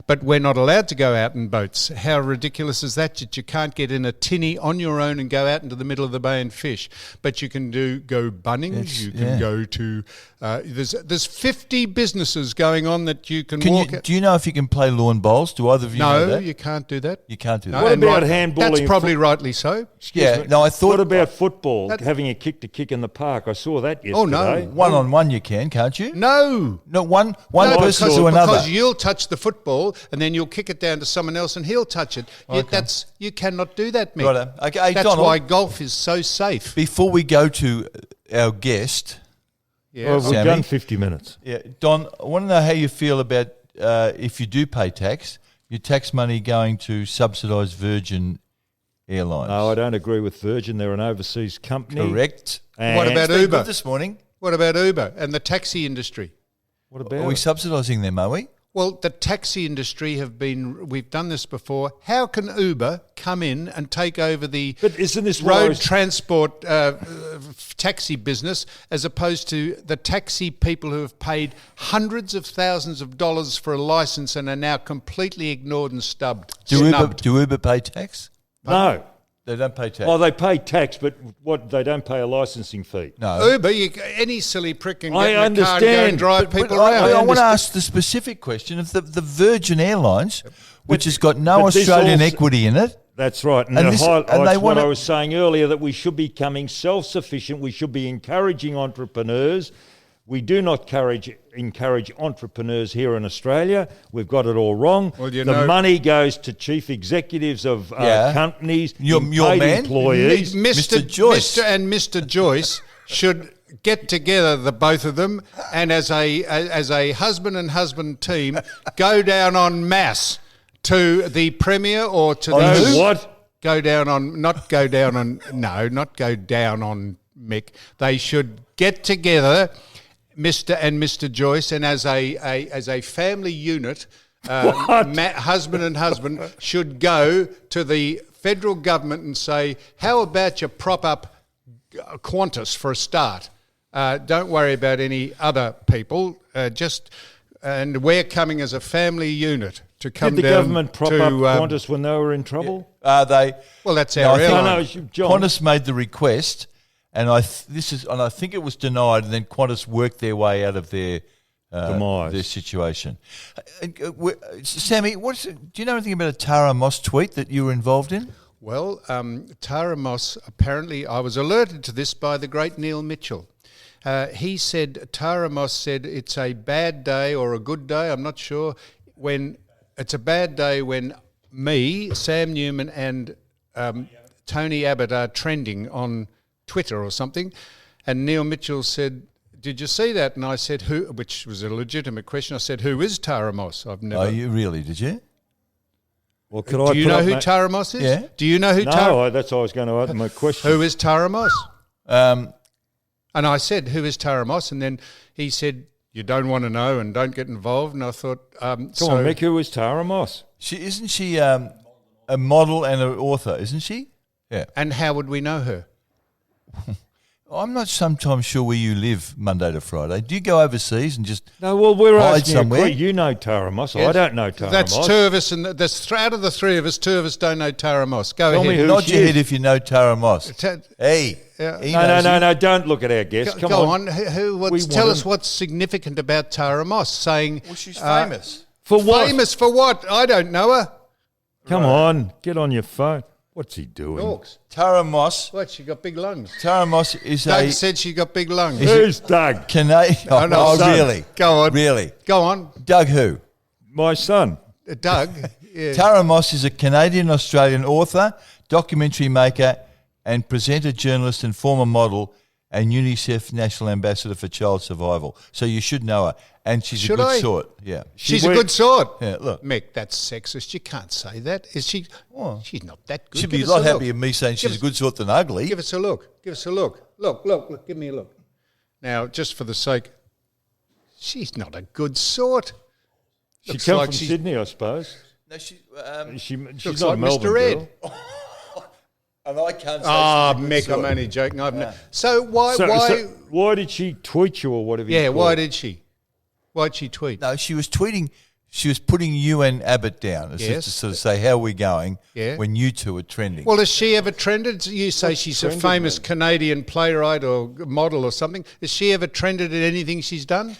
Speaker 3: But we're not allowed to go out in boats. How ridiculous is that you can't get in a tinny on your own and go out into the middle of the bay and fish? But you can go Bunnings, you can go to... there's 50 businesses going on that you can walk at.
Speaker 4: Do you know if you can play lawn bowls? Do either of you know that?
Speaker 3: No, you can't do that.
Speaker 4: You can't do that.
Speaker 3: No,
Speaker 1: What
Speaker 3: and
Speaker 1: about handballing?
Speaker 3: That's probably rightly so.
Speaker 4: No, I thought...
Speaker 1: What about football? Having a kick in the park. I saw that yesterday.
Speaker 3: Oh, no.
Speaker 4: One-on-one you can, can't you?
Speaker 3: No.
Speaker 4: No, one
Speaker 3: No,
Speaker 4: person to another.
Speaker 3: Because you'll touch the football and then you'll kick it down to someone else and he'll touch it. You cannot do that, Mick.
Speaker 4: Righto. Okay,
Speaker 3: that's
Speaker 4: Donald,
Speaker 3: why golf is so safe.
Speaker 4: Before we go to our guest,
Speaker 1: Well, we've
Speaker 4: Sammy?
Speaker 1: done 50 minutes.
Speaker 4: Don, I want to know how you feel about if you do pay tax, your tax money going to subsidise Virgin Airlines.
Speaker 1: No, I don't agree with Virgin. They're an overseas company.
Speaker 4: Correct.
Speaker 1: And
Speaker 3: What about
Speaker 4: It's been
Speaker 3: Uber?
Speaker 4: good this morning.
Speaker 3: What about Uber and the taxi industry?
Speaker 1: What about
Speaker 4: Are we
Speaker 1: it?
Speaker 4: subsidising them, are we?
Speaker 3: Well, the taxi industry we've done this before. How can Uber come in and take over the
Speaker 1: But isn't this why I
Speaker 3: road
Speaker 1: was-
Speaker 3: transport taxi business as opposed to the taxi people who have paid hundreds of thousands of dollars for a license and are now completely ignored and snubbed?
Speaker 4: Do Uber pay tax?
Speaker 1: No.
Speaker 4: They don't pay tax.
Speaker 1: Oh, they pay tax, but they don't pay a licensing fee.
Speaker 4: No.
Speaker 3: Uber, any silly prick can
Speaker 1: I
Speaker 3: get in a car and go
Speaker 1: understand,
Speaker 3: and drive
Speaker 1: but
Speaker 3: people
Speaker 4: I
Speaker 3: around.
Speaker 4: want to ask the specific question of the Virgin Airlines, which has got no
Speaker 1: but this
Speaker 4: Australian
Speaker 1: also-
Speaker 4: equity in it.
Speaker 1: That's right. And,
Speaker 4: And
Speaker 1: the
Speaker 4: this-
Speaker 1: high,
Speaker 4: and
Speaker 1: that's
Speaker 4: they
Speaker 1: what
Speaker 4: wanna-
Speaker 1: I was saying earlier, that we should be becoming self-sufficient. We should be encouraging entrepreneurs. We do not encourage entrepreneurs here in Australia. We've got it all wrong.
Speaker 3: Well,
Speaker 1: the money goes to chief executives of companies,
Speaker 4: Your
Speaker 1: paid
Speaker 4: man?
Speaker 1: employees.
Speaker 4: Mr. Joyce.
Speaker 3: Mr. and Mr. Joyce should get together, the both of them, and as a husband and husband team, go down en masse to the Premier or to
Speaker 1: On
Speaker 3: the...
Speaker 1: who? What?
Speaker 3: Go down on... Not go down on... No, not go down on Mick. They should get together... Mr. and Mr. Joyce, and as a family unit, husband and husband should go to the federal government and say, how about you prop up Qantas for a start? Don't worry about any other people. And we're coming as a family unit to come
Speaker 1: Did the
Speaker 3: down
Speaker 1: government prop
Speaker 3: to,
Speaker 1: up Qantas when they were in trouble?
Speaker 4: They?
Speaker 3: Well, that's
Speaker 4: No,
Speaker 3: our
Speaker 4: I think-
Speaker 3: airline.
Speaker 1: No, John.
Speaker 4: Qantas made the request, and I think it was denied, and then Qantas worked their way out of their
Speaker 1: Demise.
Speaker 4: their situation. Sammy, do you know anything about a Tara Moss tweet that you were involved in?
Speaker 3: Well, Tara Moss, apparently, I was alerted to this by the great Neil Mitchell. Tara Moss said it's a bad day or a good day, I'm not sure, when it's a bad day when me, Sam Newman and Tony Abbott are trending on Twitter or something. And Neil Mitchell said, did you see that? And I said, who, which was a legitimate question. I said, who is Tara Moss? I've never...
Speaker 4: Oh, you really, did you?
Speaker 1: Well, could I
Speaker 3: Do you
Speaker 1: put
Speaker 3: know
Speaker 1: up
Speaker 3: who
Speaker 1: ma-
Speaker 3: Tara Moss is?
Speaker 4: Yeah.
Speaker 3: Do you know who Tara...
Speaker 1: No, that's what I was going to ask my question.
Speaker 3: Who is Tara Moss?
Speaker 4: Um,
Speaker 3: And I said, who is Tara Moss? And then he said, you don't want to know and don't get involved. And I thought,
Speaker 1: Come on, Mick, who is Tara Moss?
Speaker 4: isn't she a model and an author, isn't she? Yeah.
Speaker 3: And how would we know her?
Speaker 4: I'm not sometimes sure where you live Monday to Friday. Do you go overseas and just...
Speaker 1: No, well, we're
Speaker 4: Hide
Speaker 1: asking
Speaker 4: somewhere?
Speaker 1: you know Tara Moss. I
Speaker 3: Yes.
Speaker 1: don't know Tara
Speaker 3: That's
Speaker 1: Moss.
Speaker 3: two of us, and out of the three of us, two of us don't know Tara Moss. Go
Speaker 1: Tell
Speaker 3: ahead.
Speaker 1: me who
Speaker 4: Nod
Speaker 1: she
Speaker 4: your
Speaker 1: is.
Speaker 4: head if you know Tara Moss. Hey.
Speaker 3: Yeah.
Speaker 4: he
Speaker 1: No,
Speaker 4: knows it.
Speaker 1: no, don't look at our guest. Come
Speaker 3: Go
Speaker 1: on.
Speaker 3: on.
Speaker 1: We
Speaker 3: Tell
Speaker 1: want
Speaker 3: us
Speaker 1: him.
Speaker 3: what's significant about Tara Moss. Saying
Speaker 4: Well, she's famous.
Speaker 1: For what?
Speaker 3: famous for what? I don't know her.
Speaker 1: Come on, get on your phone. What's he doing?
Speaker 3: Dorks.
Speaker 4: Tara Moss.
Speaker 3: What? She got big lungs.
Speaker 4: Tara Moss is
Speaker 3: Doug
Speaker 4: a
Speaker 3: said she got big lungs.
Speaker 1: Who's Doug?
Speaker 4: Canadian...
Speaker 3: Oh, no,
Speaker 4: Oh,
Speaker 3: son.
Speaker 4: really?
Speaker 3: Go on.
Speaker 4: Really?
Speaker 3: Go on.
Speaker 4: Doug who?
Speaker 1: My son.
Speaker 3: Doug. Yeah.
Speaker 4: Tara Moss is a Canadian-Australian author, documentary maker, and presenter, journalist, and former model, and UNICEF National Ambassador for Child Survival. So you should know her, and she's
Speaker 3: Should
Speaker 4: a good
Speaker 3: I?
Speaker 4: sort. Yeah,
Speaker 3: She's a good sort.
Speaker 4: Yeah, look.
Speaker 3: Mick, that's sexist. You can't say that. Is she?
Speaker 4: Well,
Speaker 3: she's not that good.
Speaker 4: she'd
Speaker 3: Give
Speaker 4: be a
Speaker 3: us
Speaker 4: lot
Speaker 3: look.
Speaker 4: happier than me saying she's a good sort than ugly.
Speaker 3: Give us a look. Give us a look. Look. Give me a look. Now, just for the sake, she's not a good sort.
Speaker 1: She
Speaker 3: Looks
Speaker 1: come
Speaker 3: like
Speaker 1: from
Speaker 3: she's-
Speaker 1: Sydney, I suppose.
Speaker 4: No, she's
Speaker 1: She's
Speaker 3: Looks
Speaker 1: not
Speaker 3: like
Speaker 1: a Melbourne
Speaker 3: Mr. Ed.
Speaker 1: girl.
Speaker 4: and I can't say
Speaker 3: Ah,
Speaker 4: she's a good
Speaker 3: Mick,
Speaker 4: sort.
Speaker 3: I'm only joking. So why?
Speaker 1: So
Speaker 3: why?
Speaker 1: why did she tweet you or whatever?
Speaker 3: Yeah.
Speaker 1: you call
Speaker 3: Why
Speaker 1: it?
Speaker 3: did she? Why'd she tweet?
Speaker 4: No, she was tweeting. She was putting you and Abbott down as if
Speaker 3: Yes.
Speaker 4: to sort of say, how are we going
Speaker 3: Yeah.
Speaker 4: when you two are trending?
Speaker 3: Well, has she ever trended? You say she's a
Speaker 1: trended
Speaker 3: famous
Speaker 1: then?
Speaker 3: Canadian playwright or model or something. Has she ever trended in anything she's done?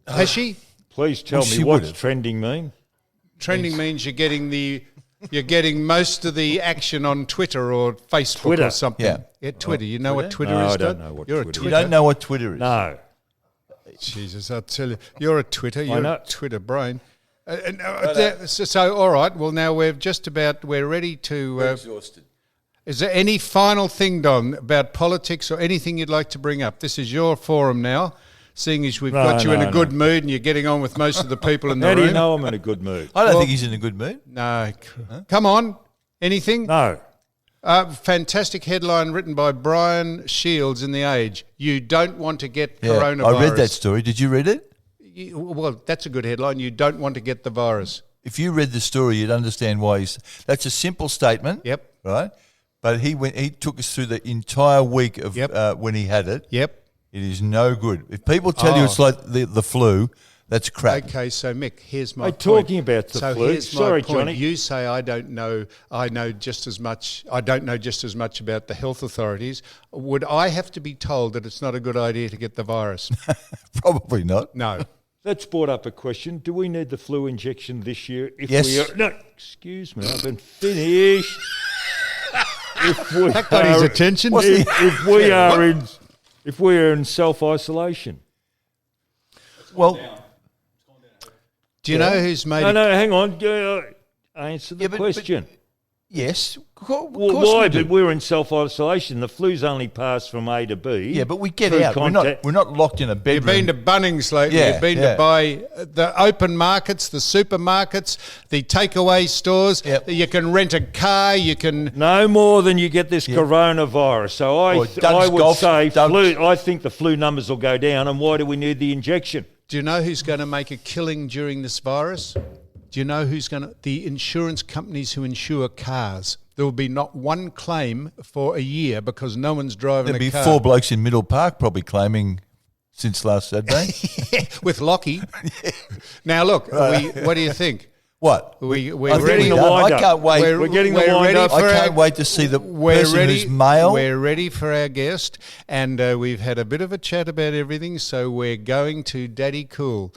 Speaker 3: Has she?
Speaker 1: Please tell
Speaker 4: Well,
Speaker 1: me
Speaker 4: she
Speaker 1: what's
Speaker 4: would've.
Speaker 1: trending mean.
Speaker 3: Trending means you're getting most of the action on Twitter or Facebook
Speaker 1: Twitter.
Speaker 3: or something.
Speaker 4: Yeah.
Speaker 3: Twitter. You know what Twitter
Speaker 1: No,
Speaker 3: is?
Speaker 1: I don't
Speaker 3: Dad?
Speaker 1: know what
Speaker 3: You're
Speaker 1: Twitter
Speaker 3: a
Speaker 1: is.
Speaker 4: You
Speaker 3: Twitter.
Speaker 4: don't know what Twitter is.
Speaker 1: No.
Speaker 3: Jesus, I'll tell you, you're a Twitter. You're
Speaker 1: know.
Speaker 3: a Twitter brain. So, all right. Well, now we're ready to.
Speaker 4: Exhausted.
Speaker 3: Is there any final thing, Don, about politics or anything you'd like to bring up? This is your forum now, seeing as we've got you in a good mood and you're getting on with most of the people in the
Speaker 1: How
Speaker 3: room.
Speaker 1: do you know I'm in a good mood?
Speaker 4: I don't think he's in a good mood.
Speaker 3: No. Come on. Anything?
Speaker 1: No.
Speaker 3: Fantastic headline written by Brian Shields in The Age. You don't want to get
Speaker 4: Yeah,
Speaker 3: coronavirus.
Speaker 4: I read that story. Did you read it?
Speaker 3: Well, that's a good headline. You don't want to get the virus.
Speaker 4: If you read the story, you'd understand why he's. That's a simple statement.
Speaker 3: Yep.
Speaker 4: Right. But he took us through the entire week of
Speaker 3: Yep.
Speaker 4: when he had it.
Speaker 3: Yep.
Speaker 4: It is no good. If people tell you it's like the flu, that's crap.
Speaker 3: Okay, so Mick, here's my
Speaker 1: Hey,
Speaker 3: point.
Speaker 1: talking about the
Speaker 3: so
Speaker 1: flu-
Speaker 3: here's my
Speaker 1: sorry,
Speaker 3: point.
Speaker 1: Johnny.
Speaker 3: You say I don't know just as much. I don't know just as much about the health authorities. Would I have to be told that it's not a good idea to get the virus?
Speaker 4: Probably not.
Speaker 3: No.
Speaker 1: That's brought up a question. Do we need the flu injection this year? If
Speaker 4: Yes.
Speaker 1: we are, no, excuse me, I've been finished. If we
Speaker 3: That got his attention.
Speaker 1: if we are in self-isolation.
Speaker 4: Well,
Speaker 3: Do you know who's made
Speaker 1: No,
Speaker 3: it?
Speaker 1: hang on. Answer the
Speaker 4: Yeah, but-
Speaker 1: question.
Speaker 4: yes. Of
Speaker 1: Well,
Speaker 4: course
Speaker 1: why?
Speaker 4: we do.
Speaker 1: But we're in self-isolation. The flu's only passed from A to B.
Speaker 4: Yeah, but we get
Speaker 1: through
Speaker 4: out.
Speaker 1: contact.
Speaker 4: We're not locked in a
Speaker 3: You've
Speaker 4: bedroom.
Speaker 3: been to Bunnings lately.
Speaker 4: Yeah,
Speaker 3: You've been
Speaker 4: yeah.
Speaker 3: to buy the open markets, the supermarkets, the takeaway stores.
Speaker 4: Yep.
Speaker 3: You can rent a car. You can.
Speaker 1: No more than you get this coronavirus. So
Speaker 4: Or
Speaker 1: I
Speaker 4: Doug's
Speaker 1: would
Speaker 4: golf-
Speaker 1: say
Speaker 4: Doug's-
Speaker 1: flu. I think the flu numbers will go down. And why do we need the injection?
Speaker 3: Do you know who's going to make a killing during this virus? Do you know who's going to? The insurance companies who insure cars. There will be not one claim for a year because no one's driving
Speaker 4: There'll
Speaker 3: a
Speaker 4: be
Speaker 3: car.
Speaker 4: 4 blokes in Middle Park probably claiming since last Saturday.
Speaker 3: With Lockie. Now look, what do you think?
Speaker 4: What?
Speaker 3: We're
Speaker 4: I think
Speaker 3: ready.
Speaker 4: we done. I can't wait.
Speaker 1: We're getting the
Speaker 3: we're
Speaker 1: wind
Speaker 3: ready
Speaker 1: up.
Speaker 3: for
Speaker 4: I can't
Speaker 3: our-
Speaker 4: wait to see the
Speaker 3: We're
Speaker 4: person
Speaker 3: ready.
Speaker 4: who's male.
Speaker 3: We're ready for our guest, and we've had a bit of a chat about everything. So we're going to Daddy Cool.